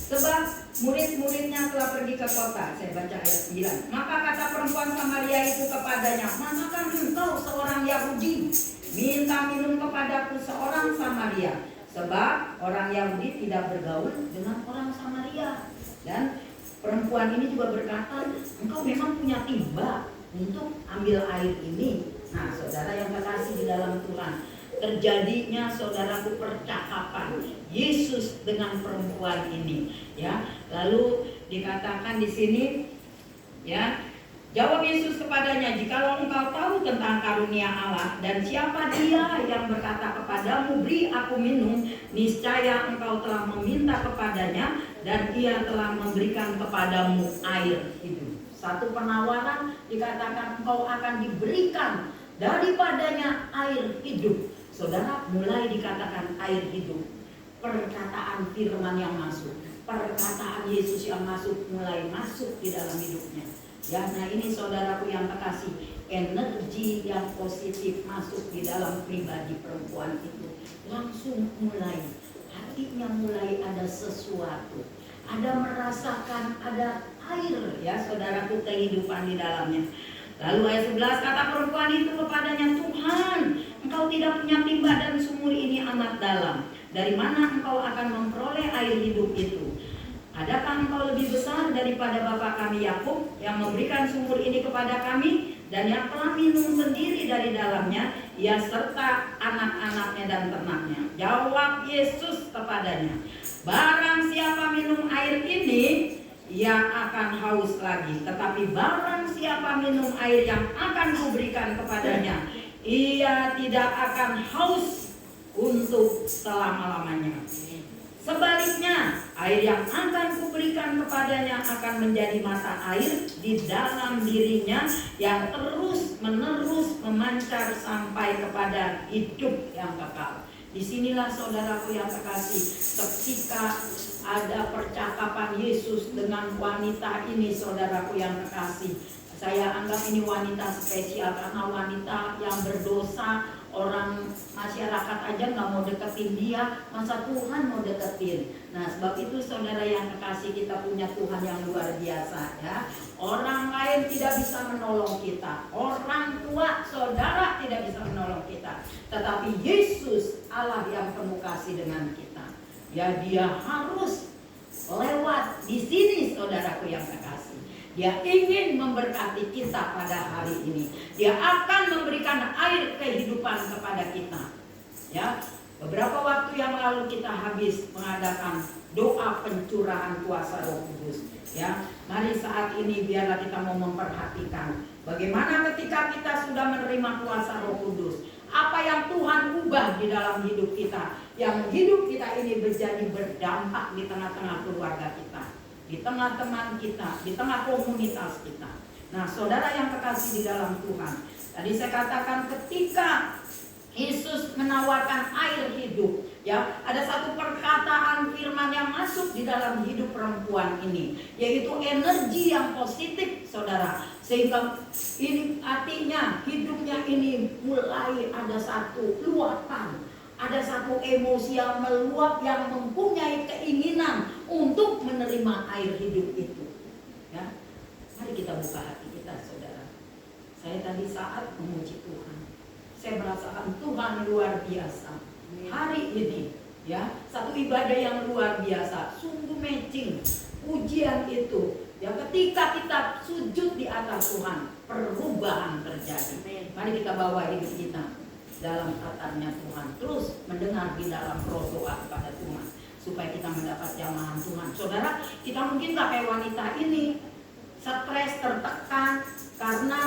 Speaker 3: sebab murid-muridnya telah pergi ke kota. Saya baca ayat 9. Maka kata perempuan Samaria itu kepadanya, manakah engkau seorang Yahudi minta minum kepadaku seorang Samaria? Sebab orang Yahudi tidak bergaul dengan orang Samaria. Dan perempuan ini juga berkata, engkau memang punya timba untuk ambil air ini. Nah, saudara yang terkasih di dalam Tuhan, terjadinya saudaraku percakapan Yesus dengan perempuan ini, ya. Lalu dikatakan di sini, ya, jawab Yesus kepadanya, jikalau engkau tahu tentang karunia Allah dan siapa dia yang berkata kepadamu, beri aku minum, niscaya engkau telah meminta kepadanya dan ia telah memberikan kepadamu air hidup. Satu penawaran, dikatakan engkau akan diberikan daripadanya air hidup. Saudara, mulai dikatakan air hidup. Perkataan firman yang masuk, perkataan Yesus yang masuk, mulai masuk di dalam hidupnya. Ya, nah ini saudaraku yang terkasih, energi yang positif masuk di dalam pribadi perempuan itu. Langsung mulai, hatinya mulai ada sesuatu. Ada merasakan ada air, ya saudaraku, kehidupan di dalamnya. Lalu ayat 11, kata perempuan itu kepadanya, Tuhan, engkau tidak punya timba dan sumur ini amat dalam. Dari mana engkau akan memperoleh air hidup itu? Adakah engkau lebih besar daripada bapa kami Yakub yang memberikan sumur ini kepada kami dan yang telah minum sendiri dari dalamnya, ia serta anak-anaknya dan ternaknya? Jawab Yesus kepadanya, barang siapa minum air ini, ia akan haus lagi. Tetapi barang siapa minum air yang akan kuberikan kepadanya, ia tidak akan haus untuk selama-lamanya. Sebaliknya, air yang akan kuberikan kepadanya akan menjadi mata air di dalam dirinya yang terus-menerus memancar sampai kepada hidup yang kekal. Disinilah saudaraku yang terkasih, ketika ada percakapan Yesus dengan wanita ini, saudaraku yang terkasih, saya anggap ini wanita spesial karena wanita yang berdosa. Orang masyarakat aja nggak mau deketin dia, masa Tuhan mau deketin. Nah, sebab itu saudara yang kekasih, kita punya Tuhan yang luar biasa, ya. Orang lain tidak bisa menolong kita, orang tua saudara tidak bisa menolong kita, tetapi Yesus Allah yang penuh kasih dengan kita, ya. Dia harus lewat di sini, saudaraku yang kekasih. Dia ingin memberkati kita pada hari ini. Dia akan memberikan air kehidupan kepada kita. Ya, beberapa waktu yang lalu kita habis mengadakan doa pencurahan kuasa Roh Kudus. Ya, mari saat ini biarlah kita mau memperhatikan bagaimana ketika kita sudah menerima kuasa Roh Kudus, apa yang Tuhan ubah di dalam hidup kita, yang hidup kita ini menjadi berdampak di tengah-tengah keluarga kita, di tengah teman kita, di tengah komunitas kita. Nah, saudara yang terkasih di dalam Tuhan, tadi saya katakan ketika Yesus menawarkan air hidup, ya, ada satu perkataan firman yang masuk di dalam hidup perempuan ini, yaitu energi yang positif, saudara. Sehingga ini artinya hidupnya ini mulai ada satu luapan, ada satu emosi yang meluap, yang mempunyai keinginan untuk menerima air hidup itu. Ya, mari kita buka hati kita, saudara. Saya tadi saat memuji Tuhan, saya merasakan Tuhan luar biasa. Hari ini, ya, satu ibadah yang luar biasa, sungguh matching. Ujian itu, ya, ketika kita sujud di atas Tuhan, perubahan terjadi. Mari kita bawa hidup kita dalam tatanya Tuhan, terus mendengar di dalam roh doa kepada Tuhan, supaya kita mendapat jamahan Tuhan. Saudara, kita mungkin gak kayak wanita ini, stres, tertekan karena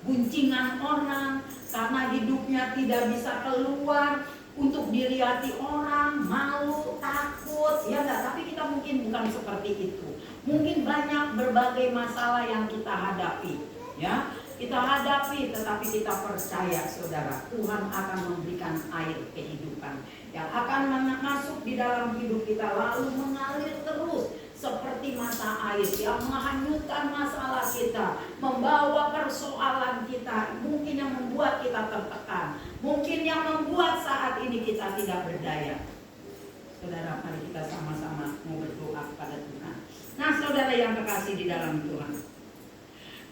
Speaker 3: guncingan orang, karena hidupnya tidak bisa keluar untuk dilihati orang, malu, takut, ya enggak? Tapi kita mungkin bukan seperti itu. Mungkin banyak berbagai masalah yang kita hadapi, ya. Kita hadapi, tetapi kita percaya, saudara, Tuhan akan memberikan air kehidupan yang akan masuk di dalam hidup kita, lalu mengalir terus seperti mata air yang menghanyutkan masalah kita, membawa persoalan kita, mungkin yang membuat kita tertekan, mungkin yang membuat saat ini kita tidak berdaya. Saudara, mari kita sama-sama mau berdoa kepada Tuhan. Nah, saudara yang kekasih di dalam Tuhan,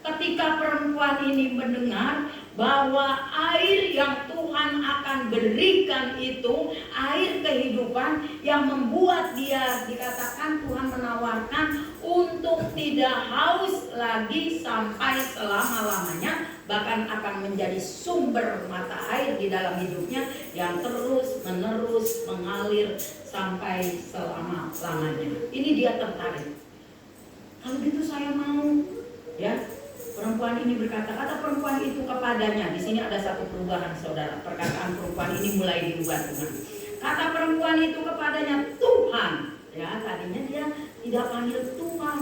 Speaker 3: ketika perempuan ini mendengar bahwa air yang Tuhan akan berikan itu air kehidupan yang membuat dia, dikatakan Tuhan menawarkan untuk tidak haus lagi sampai selama-lamanya, bahkan akan menjadi sumber mata air di dalam hidupnya yang terus menerus mengalir sampai selama-lamanya. Ini dia tertarik. Kalau gitu saya mau, ya. Perempuan ini berkata, kata perempuan itu kepadanya. Di sini ada satu perubahan, saudara. Perkataan perempuan ini mulai dirubah Tuhan. Kata perempuan itu kepadanya, Tuhan. Ya, tadinya dia tidak panggil Tuhan.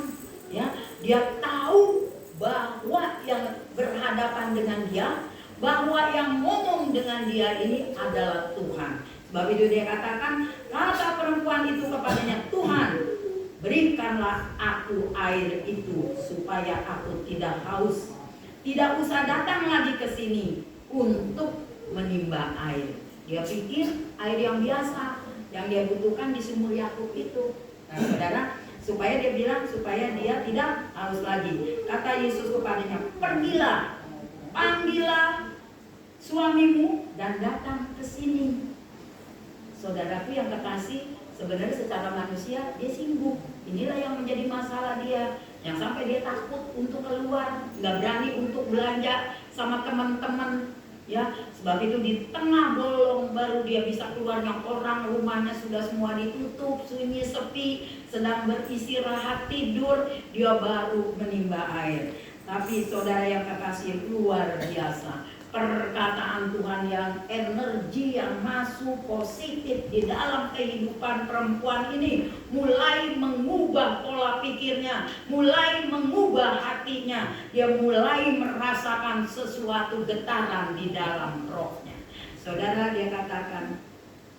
Speaker 3: Ya, dia tahu bahwa yang berhadapan dengan dia, bahwa yang ngomong dengan dia ini adalah Tuhan. Sebab itu dia katakan, kata perempuan itu kepadanya, Tuhan, berikanlah aku air itu supaya aku tidak haus. Tidak usah datang lagi ke sini untuk menimba air. Dia pikir air yang biasa yang dia butuhkan di sumur Yakub itu. Nah, saudara, supaya dia bilang supaya dia tidak haus lagi. Kata Yesus kepadanya, pergilah, panggillah suamimu dan datang ke sini. Saudaraku yang kekasih, sebenarnya secara manusia dia sibuk. Inilah yang menjadi masalah dia, yang sampai dia takut untuk keluar, nggak berani untuk belanja sama teman-teman, ya. Sebab itu di tengah bolong baru dia bisa keluar, yang orang rumahnya sudah semua ditutup, sunyi sepi, sedang beristirahat tidur, dia baru menimba air. Tapi saudara yang kekasih, luar biasa. Perkataan Tuhan yang energi yang masuk positif di dalam kehidupan perempuan ini mulai mengubah pola pikirnya, mulai mengubah hatinya. Dia mulai merasakan sesuatu getaran di dalam rohnya. Saudara, dia katakan,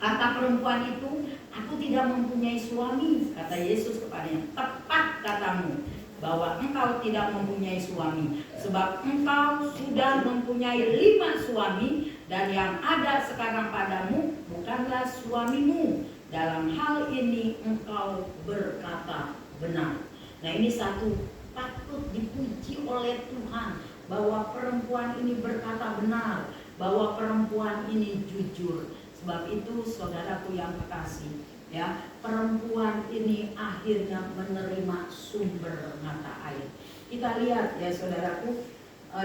Speaker 3: kata perempuan itu, aku tidak mempunyai suami. Kata Yesus kepadanya, tepat katamu bahwa engkau tidak mempunyai suami, sebab engkau sudah mempunyai 5 suami, dan yang ada sekarang padamu bukanlah suamimu. Dalam hal ini engkau berkata benar. Nah, ini satu patut dipuji oleh Tuhan, bahwa perempuan ini berkata benar, bahwa perempuan ini jujur. Sebab itu saudaraku yang kekasih, ya, perempuan ini akhirnya menerima sumber mata air. Kita lihat ya saudaraku,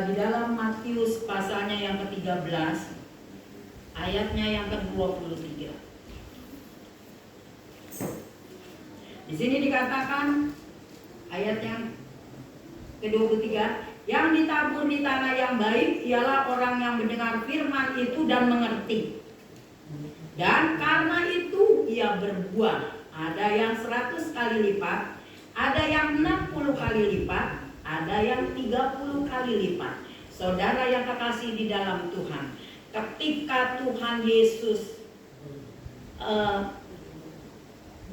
Speaker 3: di dalam Matius pasalnya yang ke-13, ayatnya yang ke-23. Di sini dikatakan ayat yang ke-23, yang ditabur di tanah yang baik ialah orang yang mendengar firman itu dan mengerti. Dan karena itu ia berbuah, ada yang 100 kali lipat, ada yang 60 kali lipat, ada yang 30 kali lipat. Saudara yang kekasih di dalam Tuhan, ketika Tuhan Yesus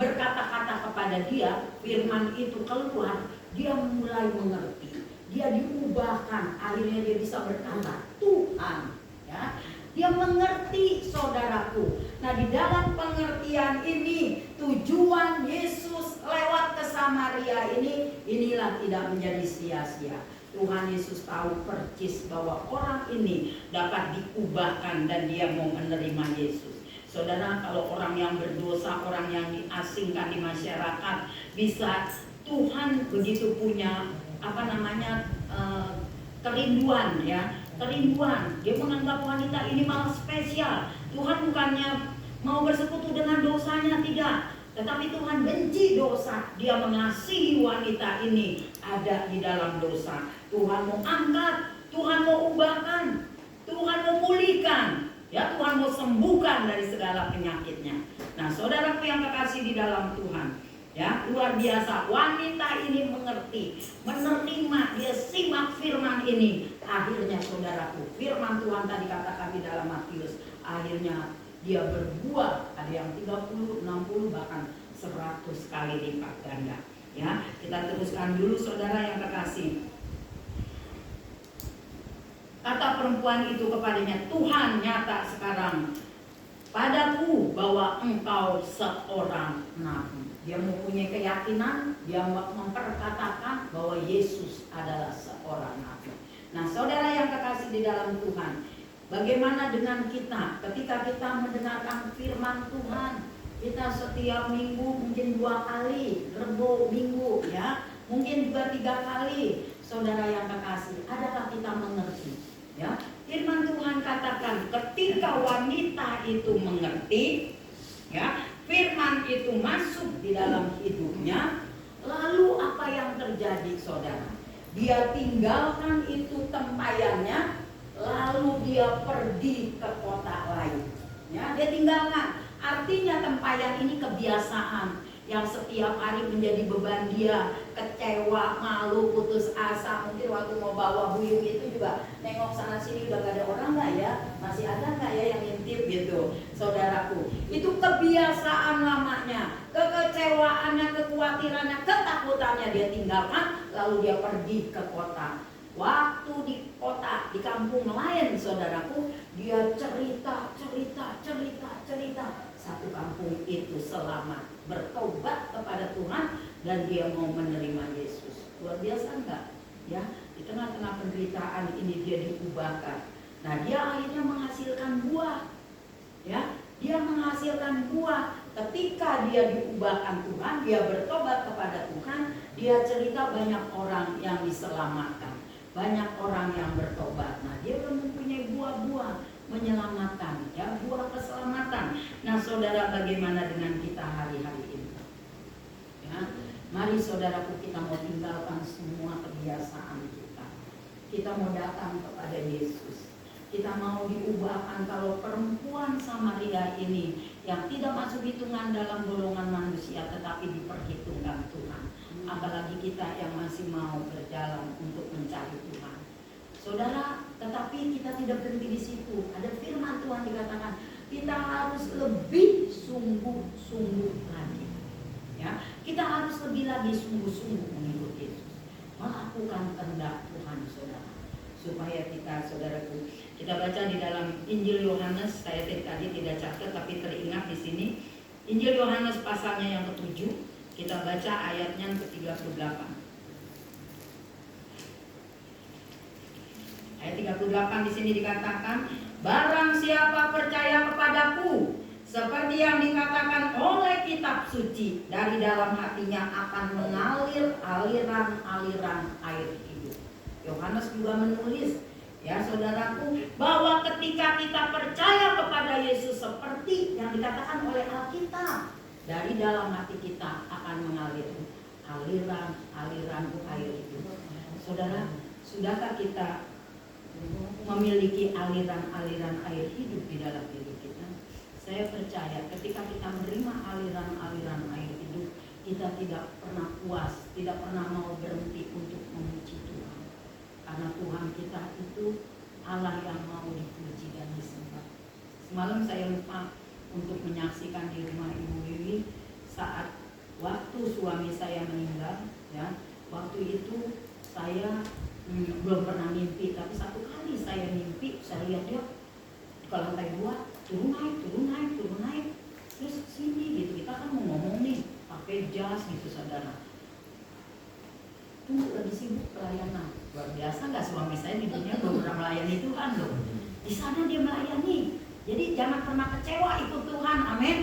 Speaker 3: berkata-kata kepada dia, firman itu keluar, dia mulai mengerti, dia diubahkan, akhirnya dia bisa berkata, Tuhan, ya. Dia mengerti, saudaraku. Nah, di dalam pengertian ini, tujuan Yesus lewat ke Samaria ini, inilah tidak menjadi sia-sia. Tuhan Yesus tahu percis bahwa orang ini dapat diubahkan dan dia mau menerima Yesus. Saudara, kalau orang yang berdosa, orang yang diasingkan di masyarakat, bisa Tuhan begitu punya kerinduan, ya. Kerinduan, dia menganggap wanita ini malah spesial. Tuhan bukannya mau bersekutu dengan dosanya, tidak, tetapi Tuhan benci dosa. Dia mengasihi wanita ini ada di dalam dosa. Tuhan mau angkat, Tuhan mau ubahkan, Tuhan mau pulihkan, ya Tuhan mau sembuhkan dari segala penyakitnya. Nah, saudaraku yang kekasih di dalam Tuhan, ya luar biasa. Wanita ini mengerti, menerima, dia simak firman ini. Akhirnya saudaraku, firman Tuhan tadi katakan di dalam Matius, akhirnya dia berbuah, ada yang 30, 60, bahkan 100 kali lipat ganda. Ya, kita teruskan dulu saudara yang kekasih. Kata perempuan itu kepadanya, Tuhan nyata sekarang padaku bahwa engkau seorang nabi. Dia mempunyai keyakinan, dia memperkatakan bahwa Yesus adalah seorang nabi. Nah, saudara yang kekasih di dalam Tuhan, bagaimana dengan kita ketika kita mendengarkan firman Tuhan? Kita setiap minggu mungkin 2 kali, Rebo minggu ya, mungkin juga 3 kali. Saudara yang kekasih, adakah kita mengerti? Ya, firman Tuhan katakan ketika wanita itu mengerti, ya, firman itu masuk di dalam hidupnya, lalu apa yang terjadi saudara? Dia tinggalkan itu tempayannya, lalu dia pergi ke kota lain. Ya, dia tinggalkan. Artinya tempayan ini kebiasaan yang setiap hari menjadi beban dia, kecewa, malu, putus asa. Mungkin waktu mau bawa buyung itu juga nengok sana sini, udah gak ada orang gak ya? Masih ada gak ya yang ngintip gitu, saudaraku? Itu kebiasaan lamanya, kekecewaannya, kekhawatirannya, ketakutannya dia tinggalkan, lalu dia pergi ke kota. Waktu di kota, di kampung lain saudaraku, dia cerita. Satu kampung itu selamat, bertobat kepada Tuhan, dan dia mau menerima Yesus. Luar biasa enggak? Ya, di tengah-tengah penderitaan ini dia diubahkan. Nah, dia akhirnya menghasilkan buah. Ya, dia menghasilkan buah. Ketika dia diubahkan Tuhan, dia bertobat kepada Tuhan, dia cerita banyak orang yang diselamatkan, banyak orang yang bertobat. Nah, dia belum mempunyai buah-buah menyelamatkan, ya, buah keselamatan. Nah, saudara, bagaimana dengan kita hari-hari ini? Ya, mari saudaraku, kita mau tinggalkan semua kebiasaan kita. Kita mau datang kepada Yesus. Kita mau diubahkan. Kalau perempuan Samaria ini yang tidak masuk hitungan dalam golongan manusia, tetapi diperhitungkan Tuhan. Apalagi kita yang masih mau berjalan untuk mencari Tuhan. Saudara, tetapi kita tidak berhenti di situ. Ada firman Tuhan dikatakan, kita harus lebih sungguh-sungguh lagi. Ya, kita harus lebih lagi sungguh-sungguh mengikut Yesus, melakukan kehendak Tuhan, saudara. Supaya kita, saudaraku, kita baca di dalam Injil Yohanes. Saya tadi tidak catat, tapi teringat di sini. Injil Yohanes pasalnya yang ke-7. Kita baca ayatnya yang ke-38. Ayat 38 di sini dikatakan, barang siapa percaya kepadaku, seperti yang dikatakan oleh kitab suci, dari dalam hatinya akan mengalir aliran-aliran air hidup. Yohanes juga menulis, ya saudaraku, bahwa ketika kita percaya kepada Yesus seperti yang dikatakan oleh Alkitab, dari dalam hati kita akan mengalir aliran-aliran air hidup. Saudara, sudahkah kita memiliki aliran-aliran air hidup di dalam diri kita? Saya percaya ketika kita menerima aliran-aliran air hidup, kita tidak pernah puas, tidak pernah mau berhenti untuk memuji Tuhan. Karena Tuhan kita itu Allah yang mau dipuji dan disembah. Semalam saya lupa untuk menyaksikan di rumah Ibu Wiwi saat waktu suami saya meninggal, ya. Waktu itu saya belum pernah mimpi, tapi satu kali saya mimpi, saya lihat dia ke lantai 2, turun naik, terus sini gitu. Kita kan mau ngomong nih, pakai jas gitu, saudara. Tunggu, lagi sibuk pelayanan. Luar biasa nggak, suami saya di dunia belum pernah melayani Tuhan loh. Di sana dia melayani. Jadi jangan pernah kecewa ikut Tuhan, amin.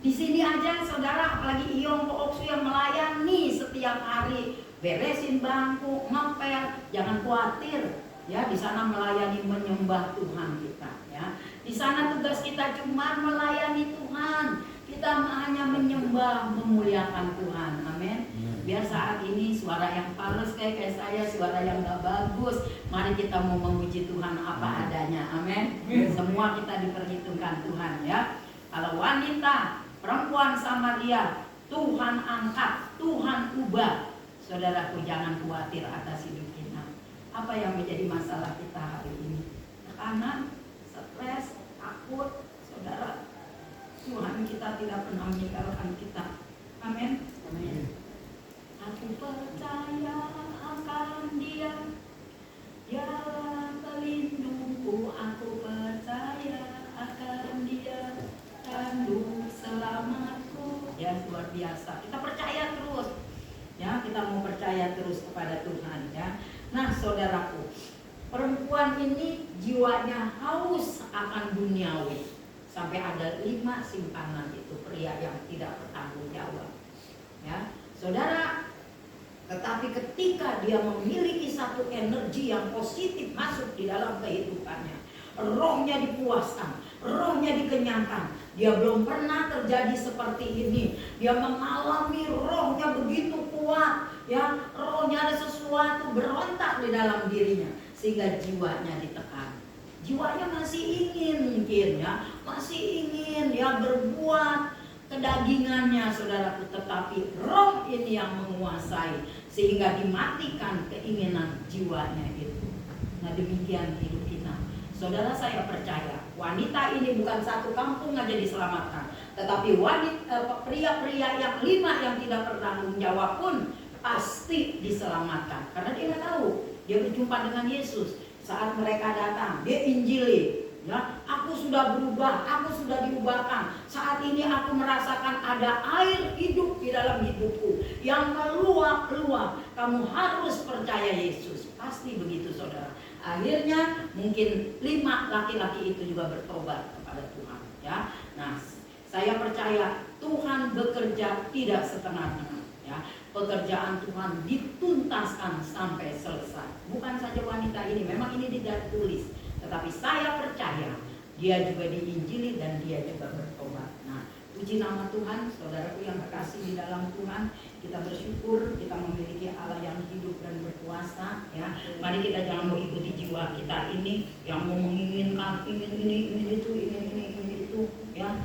Speaker 3: Di sini aja saudara, apalagi Iyong Pooksu yang melayani setiap hari, beresin bangku, ngepel, jangan khawatir. Ya, di sana melayani, menyembah Tuhan kita. Ya, di sana tugas kita cuma melayani Tuhan. Kita hanya menyembah, memuliakan Tuhan, amin. Biar saat ini suara yang males kayak saya, suara yang gak bagus. Mari kita mau memuji Tuhan apa adanya. Amin. Semua kita diperhitungkan Tuhan ya. Kalau wanita, perempuan Samaria, Tuhan angkat, Tuhan ubah. Saudaraku, jangan khawatir atas hidup kita. Apa yang menjadi masalah kita hari ini? Tekanan, stres, takut. Saudara, Tuhan kita tidak pernah meninggalkan kita. Amin. Amin. Aku percaya akan Dia, Dialah pelindungku. Aku percaya akan Dia, tanduk selamatku. Ya, luar biasa. Kita percaya terus. Ya, kita mau percaya terus kepada Tuhan ya. Nah, saudaraku, perempuan ini jiwanya haus akan duniawi. Sampai ada 5 simpanan itu pria yang tidak bertanggung jawab. Ya, saudara. Tetapi ketika dia memiliki satu energi yang positif masuk di dalam kehidupannya, rohnya dipuaskan, rohnya dikenyangkan. Dia belum pernah terjadi seperti ini. Dia mengalami rohnya begitu kuat, ya, rohnya ada sesuatu berontak di dalam dirinya sehingga jiwanya ditekan. Jiwanya masih ingin mungkin ya, masih ingin ya berbuat kedagingannya, saudaraku, tetapi roh ini yang menguasai sehingga dimatikan keinginan jiwanya itu. Nah, demikian hidup kita. Saudara, saya percaya wanita ini bukan satu kampung aja diselamatkan, tetapi pria-pria yang 5 yang tidak bertanggung jawab pun pasti diselamatkan karena dia tahu, dia berjumpa dengan Yesus. Saat mereka datang, dia injili. Ya, aku sudah berubah, aku sudah diubahkan. Saat ini aku merasakan ada air hidup di dalam hidupku yang meluap-luap. Kamu harus percaya Yesus. Pasti begitu, saudara. Akhirnya mungkin 5 laki-laki itu juga bertobat kepada Tuhan. Ya, nah, saya percaya Tuhan bekerja tidak setengah-tengah. Ya, pekerjaan Tuhan dituntaskan sampai selesai. Bukan saja wanita ini, memang ini tidak tulis. Tetapi saya percaya dia juga diinjili dan dia juga bertobat. Nah, puji nama Tuhan, saudaraku yang terkasih di dalam Tuhan. Kita bersyukur kita memiliki Allah yang hidup dan berkuasa. Ya, mari kita jangan mau ikuti jiwa kita ini yang mau menginginkan ingin ini, ingin itu, ingin itu. Ya,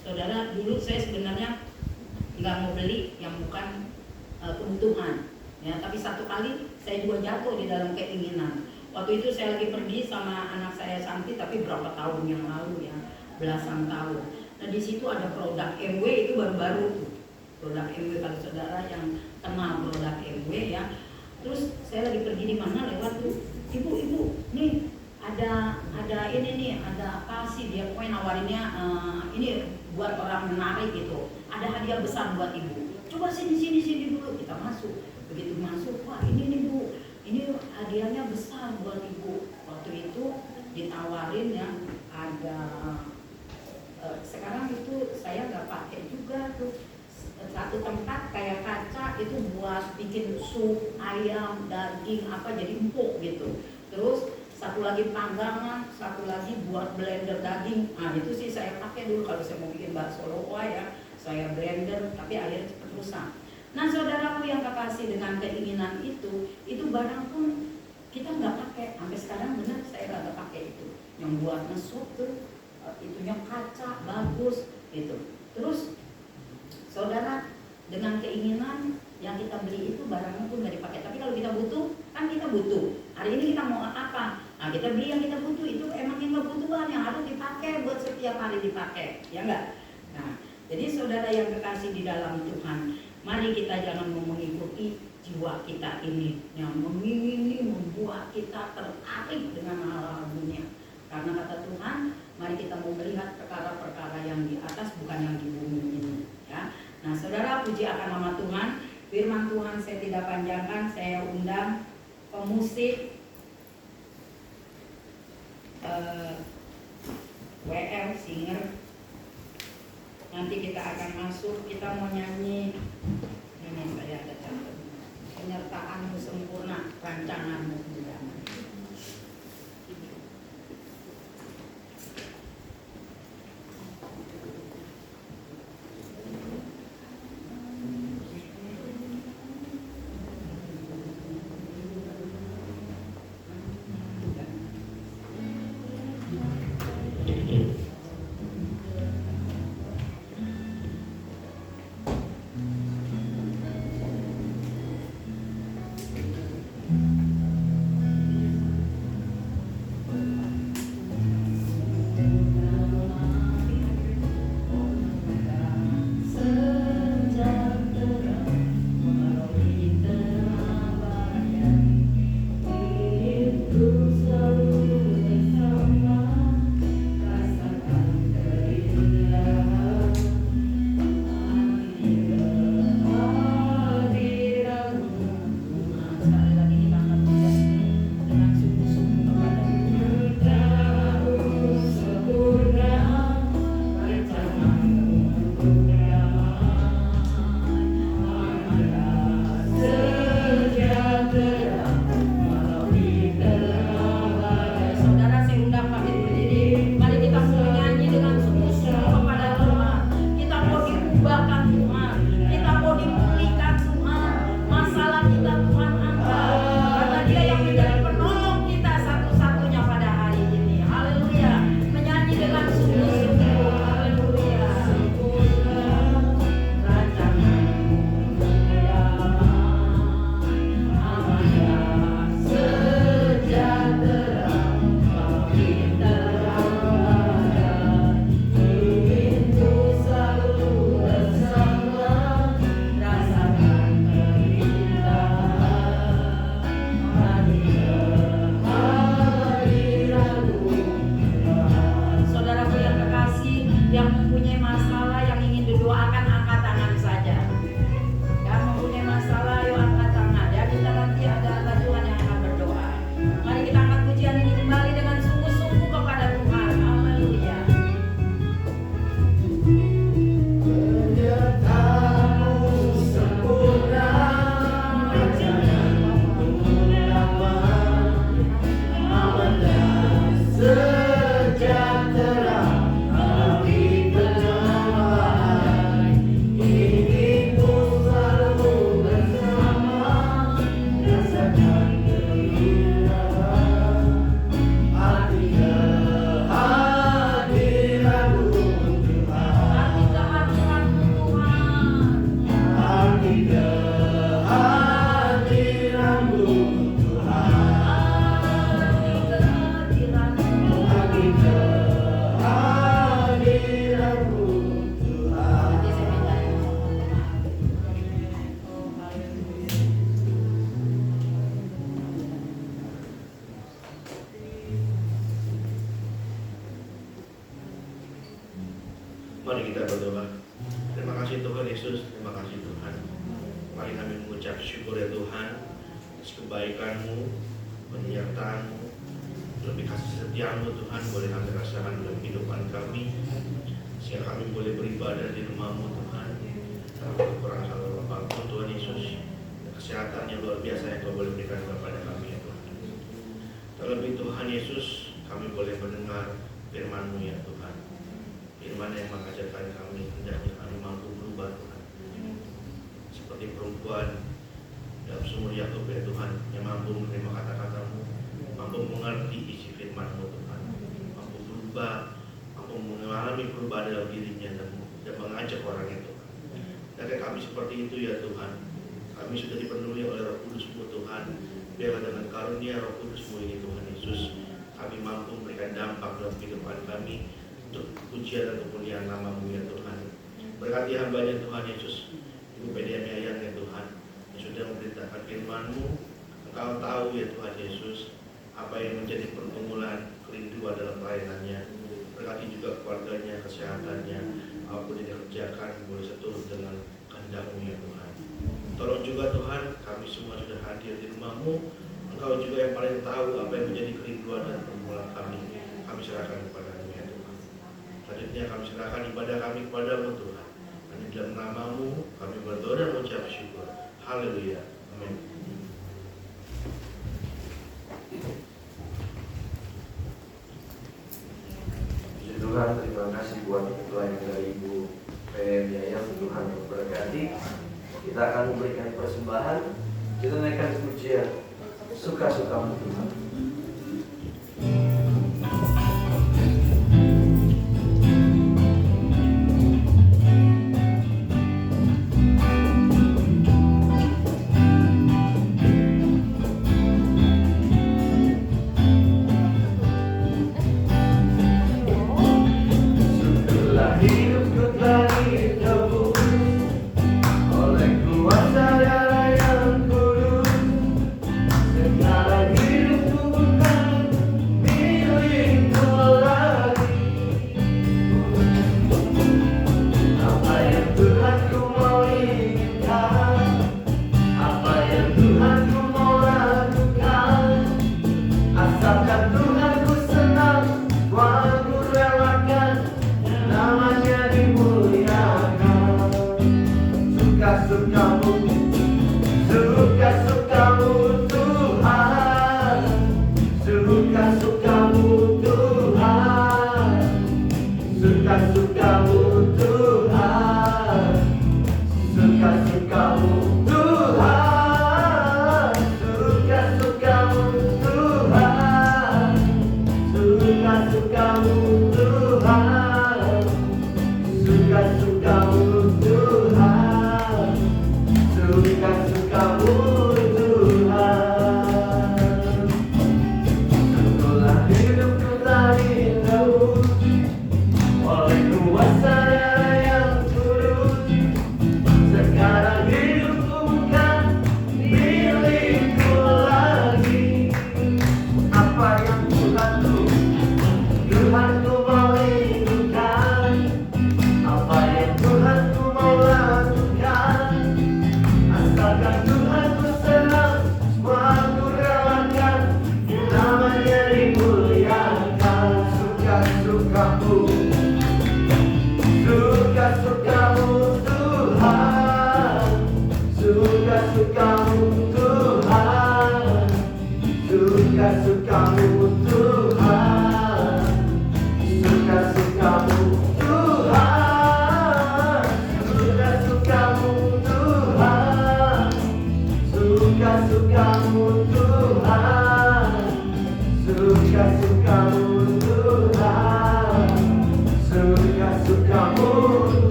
Speaker 3: saudara, dulu saya sebenarnya nggak mau beli yang bukan kebutuhan. Ya, tapi satu kali saya juga jatuh di dalam keinginan. Waktu itu saya lagi pergi sama anak saya Santi, tapi berapa tahun yang lalu ya, belasan tahun. Nah, di situ ada produk MW, itu baru-baru tuh. Produk MW, kalau saudara yang kenal produk MW ya. Terus saya lagi pergi di mana lewat tuh, ibu, nih ada ini nih, ada apa sih, dia pokoknya nawarinnya ini buat orang menarik gitu. Ada hadiah besar buat ibu. Coba sini dulu, kita masuk. Begitu masuk, wah ini nih Bu, ini hadiahnya besar buat ibu. Waktu itu ditawarin ya, ada sekarang itu saya nggak pakai juga tuh, satu tempat kayak kaca itu buat bikin sup ayam, daging apa jadi empuk gitu. Terus satu lagi panggangan, satu lagi buat blender daging. Nah, itu sih saya pakai dulu kalau saya mau bikin bakso loa ya, saya blender, tapi akhirnya cepat rusak. Nah, saudaraku yang kekasih, dengan keinginan itu barang pun kita nggak pakai. Sampai sekarang benar saya nggak pakai itu. Yang buat ngesup tuh, itunya kaca, bagus gitu. Terus, saudara, dengan keinginan yang kita beli itu barangnya pun nggak dipakai. Tapi kalau kita butuh, kan kita butuh. Hari ini kita mau apa? Nah, kita beli yang kita butuh, itu emang yang kebutuhan yang harus dipakai buat setiap hari dipakai, ya enggak? Nah, jadi saudara yang kekasih di dalam Tuhan, mari kita jangan mengikuti jiwa kita ini yang mengingini membuat kita tertarik dengan hal-hal dunia. Karena kata Tuhan, mari kita mau melihat perkara-perkara yang di atas, bukan yang di bumi ini. Ya. Nah, saudara, puji akan nama Tuhan. Firman Tuhan saya tidak panjangkan, saya undang pemusik WL singer. Nanti kita akan masuk, kita mau nyanyi. Ini saya ada catat. Penyertaanmu sempurna, rancanganmu sempurna.
Speaker 1: Mari kita berdoa. Terima kasih Tuhan Yesus, terima kasih Tuhan. Mari kami mengucap syukur ya Tuhan atas kebaikan-Mu, penyertaan-Mu, lebih kasih setia-Mu Tuhan boleh kami rasakan dalam kehidupan kami, sehingga kami boleh beribadah di rumah-Mu Tuhan. Dalam kekurangan hal apapun Tuhan Yesus, kesehatan yang luar biasa yang Kau boleh berikan kepada kami ya Tuhan. Terlebih Tuhan Yesus, kami boleh mendengar firman-Mu ya Tuhan. Firman yang mengajarkan kami hendaknya kami mampu berubah Tuhan. Seperti perempuan dalam sumur Yakub ya Tuhan, yang mampu menerima kata-kata-Mu, mampu mengerti isi firman-Mu Tuhan, mampu berubah, mampu mengalami perubahan dalam dirinya dan mengajak orang itu. Dan kami seperti itu ya Tuhan. Kami sudah dipenuhi oleh Roh Kudus-Mu Tuhan. Biarlah dengan karunia Roh Kudus-Mu ini Tuhan Yesus, kami mampu memberikan dampak dalam kehidupan kami untuk pujian dan kemuliaan nama-Mu ya Tuhan. Berkati hamba-Nya Tuhan Yesus, Ibu PDM Yayang ya Tuhan, yang sudah memberitakan firman-Mu. Engkau tahu ya Tuhan Yesus apa yang menjadi pergumulan, kerinduan dalam pelayanannya. Berkati juga keluarganya, kesehatannya, apapun yang dikerjakan boleh seturut dengan kehendak-Mu ya Tuhan. Tolong juga Tuhan, kami semua sudah hadir di rumah-Mu. Engkau juga yang paling tahu apa yang menjadi kerinduan dan pergumulan kami. Kami serahkan kepada-Mu ya Tuhan. Selanjutnya kami serahkan ibadah kami kepada-Mu Tuhan. Dan di dalam nama-Mu kami berdoa dan mengucap syukur. Haleluya. Amin. Puji Tuhan, terima kasih buat pelayanan dari Ibu PM Yayang. Tuhan memberkati. Kita akan memberikan persembahan. Kita naikkan pujian suka-suka-Mu Tuhan.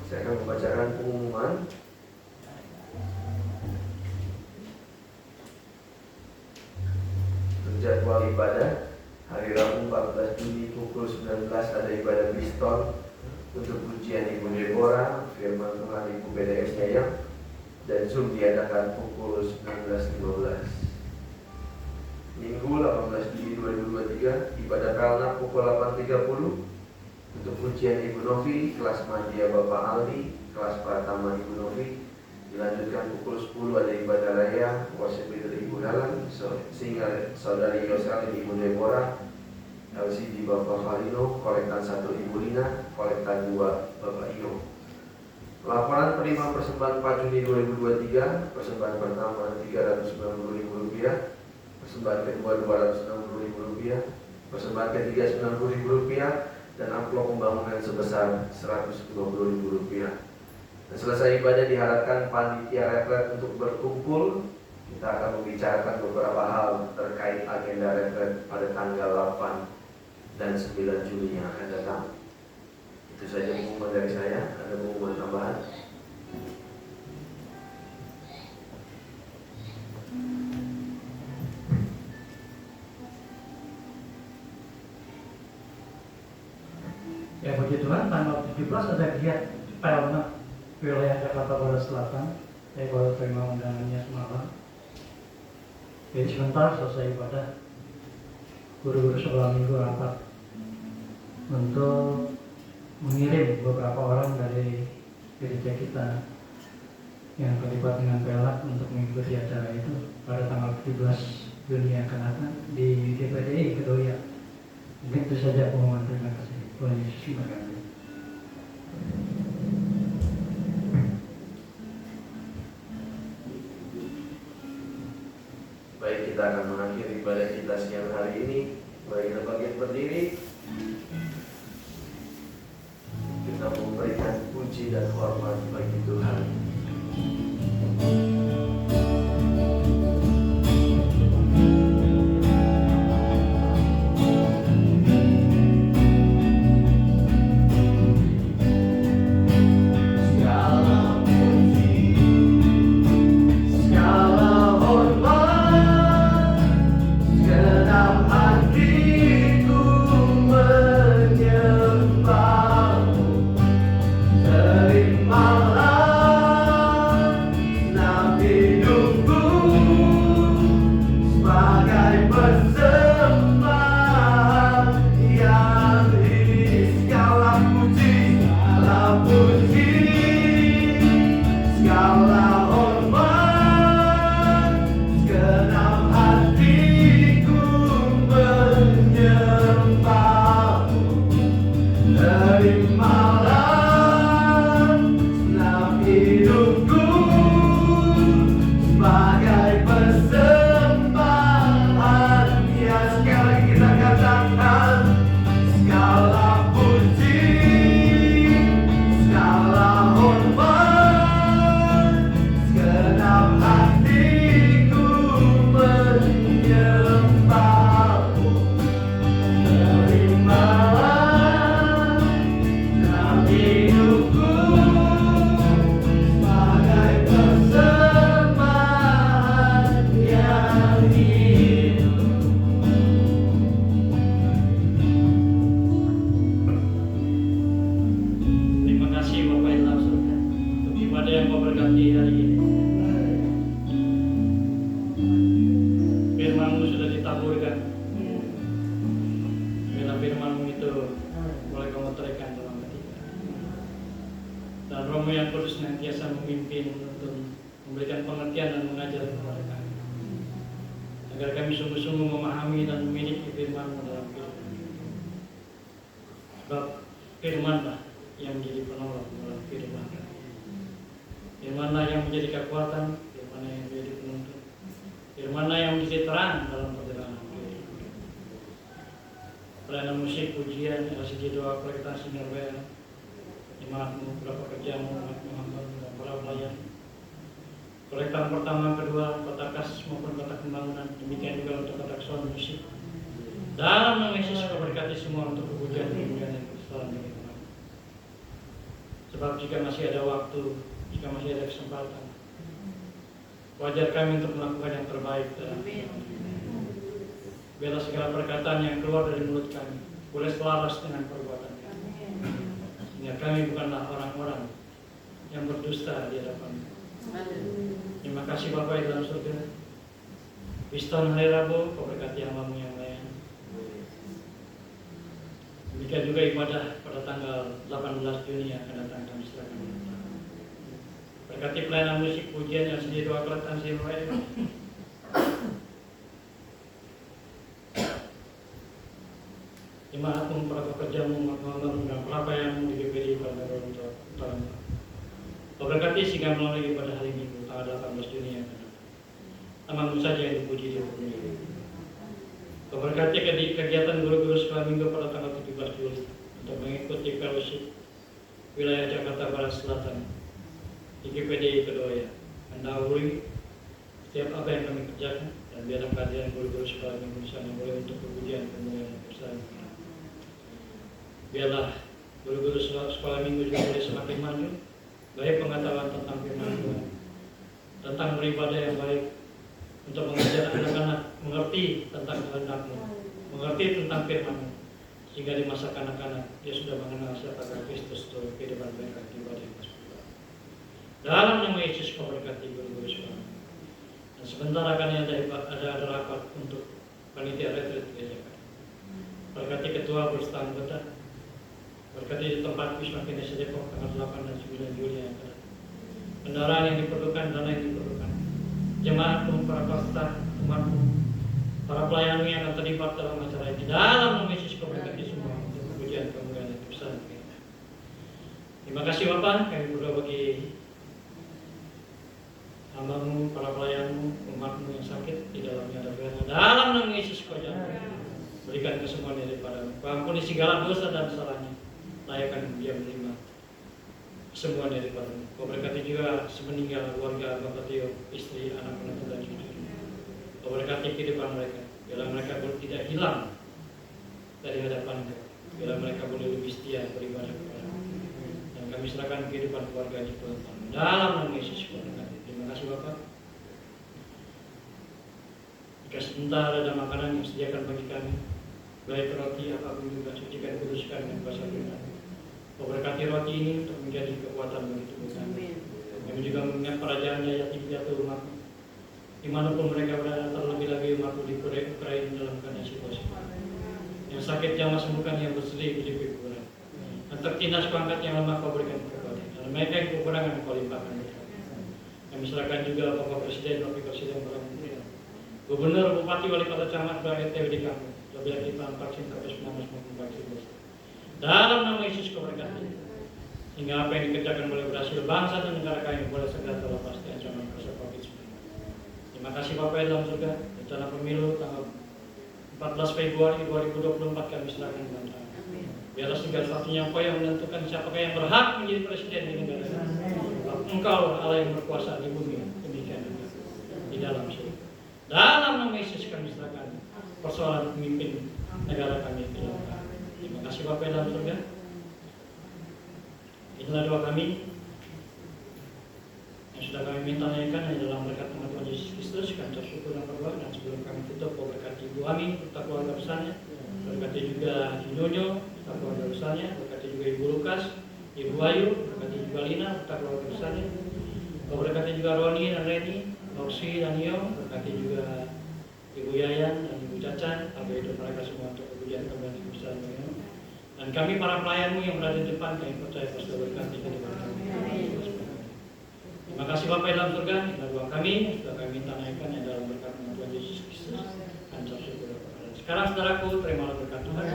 Speaker 1: Saya akan membacakan pengumuman. Jadwal ibadah hari Rabu 14 Juli pukul 19 ada ibadah Biston untuk pujian Ibu Deborah, firman Tuhan Ibu PDM Yayang. dan Zoom diadakan pukul 19.15. Minggu 18 Juli 2023, ibadah Pelna pukul 8.30. Untuk ujian Ibu Novi, kelas Madya Bapak Aldi, kelas Pratama Ibu Novi. Dilanjutkan pukul 10 ada ibadah raya, worship leader Ibu Helen, sehingga Saudari Yoselin Ibu Deborah, LCD Bapak Valino, kolektan 1 Ibu Lina, kolektan 2 Bapak Iyo. Laporan penerimaan persembahan 4 Juni 2023, persembahan pertama Rp390.000, persembahan kedua Rp260.000, persembahan ketiga Rp90.000, dan amplop pembangunan sebesar Rp150.000. Dan selesai ibadah diharapkan panitia retret untuk berkumpul. Kita akan membicarakan beberapa hal terkait agenda retret pada tanggal 8 dan 9 Juli yang akan datang. Itu saja pengumuman dari saya. Ada pengumuman tambahan?
Speaker 5: Ya puji Tuhan, tanggal 17 ada giat Pelna wilayah Jakarta Barat Selatan. Saya baru terima undangannya semalam. Jadi sebentar selesai ibadah, guru-guru sekolah minggu rapat untuk mengirim beberapa orang dari gereja kita yang terlibat dengan Pelna untuk mengikuti acara itu pada tanggal 17 Juni yang akan datang di DPDI Kedoya. Mungkin itu saja pengumuman. Terima kasih. Tuhan Yesus memberkati.
Speaker 1: Baik, kita akan mengakhiri ibadah kita siang hari ini. Mari kita bagian berdiri. Kita memberikan puji dan hormat bagi Tuhan. Kolektan pertama, kedua, kotak kas maupun kotak pembangunan. Demikian juga untuk kotak sound musik. Dalam nama Yesus kau berkati semua untuk kepujian kemuliaan dan keselamatan Tuhan. Sebab jika masih ada waktu, jika masih ada kesempatan, wajar kami untuk melakukan yang terbaik dalam hidup. Biarlah segala perkataan yang keluar dari mulut kami boleh selaras dengan perbuatan kami. Sehingga kami bukanlah orang-orang yang berdusta di hadapan
Speaker 5: Terima kasih Bapa di dalam surga. Piston hari Rabu, Kau berkati hamba-Mu yang lain. Demikian juga ibadah pada tanggal 18 Juni yang akan datang kami serahkan. Berkati pelayanan musik pujian yang sendiri doa kelatan silway. Dimanapun para pekerjamu, mengembangkan pelapaianmu di GPD pada untuk tahun. Kau berkati sehingga melalui ibadah hari Minggu tanggal 18 Juni yang akan datang. Nama-Mu saja yang dipuji di dunia. Kau berkati kegiatan guru-guru sekolah minggu pada tanggal 17 Juli untuk mengikuti fellowship wilayah Jakarta Barat Selatan di GPD Kedoya, mendahului setiap apa yang kami kerjakan dan biarlah kehadiran guru-guru sekolah minggu di sana boleh untuk kemudian bersama. Biarlah guru-guru sekolah minggu juga boleh semakin maju, baik pengetahuan tentang firman Tuhan, tentang beribadah yang baik, untuk mengajar anak-anak mengerti tentang kehendak-Mu, mengerti tentang firman-Mu, sehingga di masa kanak-kanak dia sudah mengenal siapa Kristus untuk kehidupan mereka di ibadah yang bersekutu. Dalam nama Yesus Kau berkati guru-guru sekolah. Dan sebentar akan ada rapat untuk panitia retreat di Jakarta. Berkati ketua bersama anggota, berkati di tempat Wisma Kinesi Depok tanggal 8 dan 9 Juli yang akan datang. Kendaraan yang diperlukan, dana yang diperlukan. Jemaat-Mu, para pastor, umat-Mu, para pelayan-Mu yang akan terlibat dalam acara ini. Dalam nama Yesus Kau berkati semua untuk pujian kemuliaan dan kebesaran kita. Terima kasih Bapak, kami berdoa bagi hamba-Mu, para pelayan-Mu, umat-Mu yang sakit di dalamnya ada firman. Dalam nama Yesus Kau jangan berikan kesembuhan daripada-Mu. Kau ampuni segala dosa dan salahnya. Layakkan dia menerima kesembuhan daripada-Mu. Kau berkati juga semeninggal keluarga Bapak Tio, istri, anak, menantu dan cucu. Kau berkati kehidupan mereka, biarlah mereka tidak hilang dari hadapan-Mu, biarlah mereka boleh lebih setia beribadah kepada-Mu. Dan kami serahkan kehidupan keluarga ini Tuhan. Dalam nama Yesus Kau berkati. Terima kasih Bapak. Jika sebentar ada makanan yang disediakan bagi kami, baik roti apapun juga, sucikan kuduskan dengan kuasa firman. Kau berkati roti ini untuk menjadi kekuatan bagi tubuh kami. Kami juga mengingat para janda yatim piatu umat-Mu, dimanapun mereka berada, terlebih lagi umat-Mu di Ukraina dalam keadaan situasi. Yang sakit jamah sembuhkan, yang bersedih uji kekurangan. Dan tertindas Kau angkat, yang lemah Kau berikan kekuatan. Dan mereka yang kekurangan Kau limpahkan mereka. Kami serahkan juga Bapak Presiden, Wakil Presiden, para menteri, Gubernur, Bupati, Wali Kota, Camat, RT di kampung. Lebih lagi vaksin COVID-19 maupun vaksin booster. Dalam nama Yesus Kau berkati, hingga apa yang dikerjakan boleh berhasil, bangsa dan negara kami boleh segera terlepas dari ancaman COVID-19. Terima kasih Bapak dalam surga. Rencana pemilu tanggal 14 Februari 2024 kami serahkan dalam tangan. Biarlah segala sesuatunya Engkau yang menentukan siapakah yang berhak menjadi presiden di negara ini. Engkau Allah yang berkuasa di bumi, demikian juga di dalam surga. Dalam nama Yesus kami serahkan persoalan pemimpin negara kami ke dalam tangan. Terima kasih Bapak dalam surga. Inilah doa kami yang sudah kami minta naikkan dalam berkat nama Tuhan Yesus Kristus. Kami bersyukur dan berdoa, dan sebelum kami tutup, Kau berkati Ibu Ami serta keluarga besarnya, berkati juga Junyo serta keluarga besarnya, berkati juga Ibu Lukas, Ibu Ayu, berkati juga Lina serta keluarga besarnya, Kau berkati juga Roni dan Reni, Roksi dan Iyo, berkati juga Ibu Yayan dan Ibu Caca, agar hidup mereka semua untuk kemudian kembali kebesaran mereka. Dan kami para pelayan-Mu yang berada di depan, kami percaya Kau sudah berkati kehidupan kami. Terima kasih Bapak dalam surga. Inilah doa kami, sudah kami minta naikkan yang dalam berkat Tuhan Yesus Kristus. Kami bersyukur. Sekarang saudaraku, terimalah berkat Tuhan.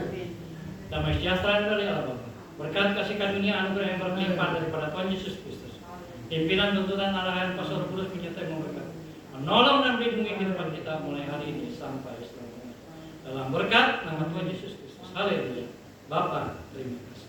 Speaker 5: Damai sejahtera dari Allah Bapa, berkat kasih karunia anugerah yang berlimpah daripada Tuhan Yesus Kristus, pimpinan tuntunan arahan Pastor Kudus menyertai memberkati, menolong dan melindungi kehidupan kita mulai hari ini sampai selamanya. Dalam berkat nama Tuhan Yesus Kristus. Haleluya. Bapa, terima kasih.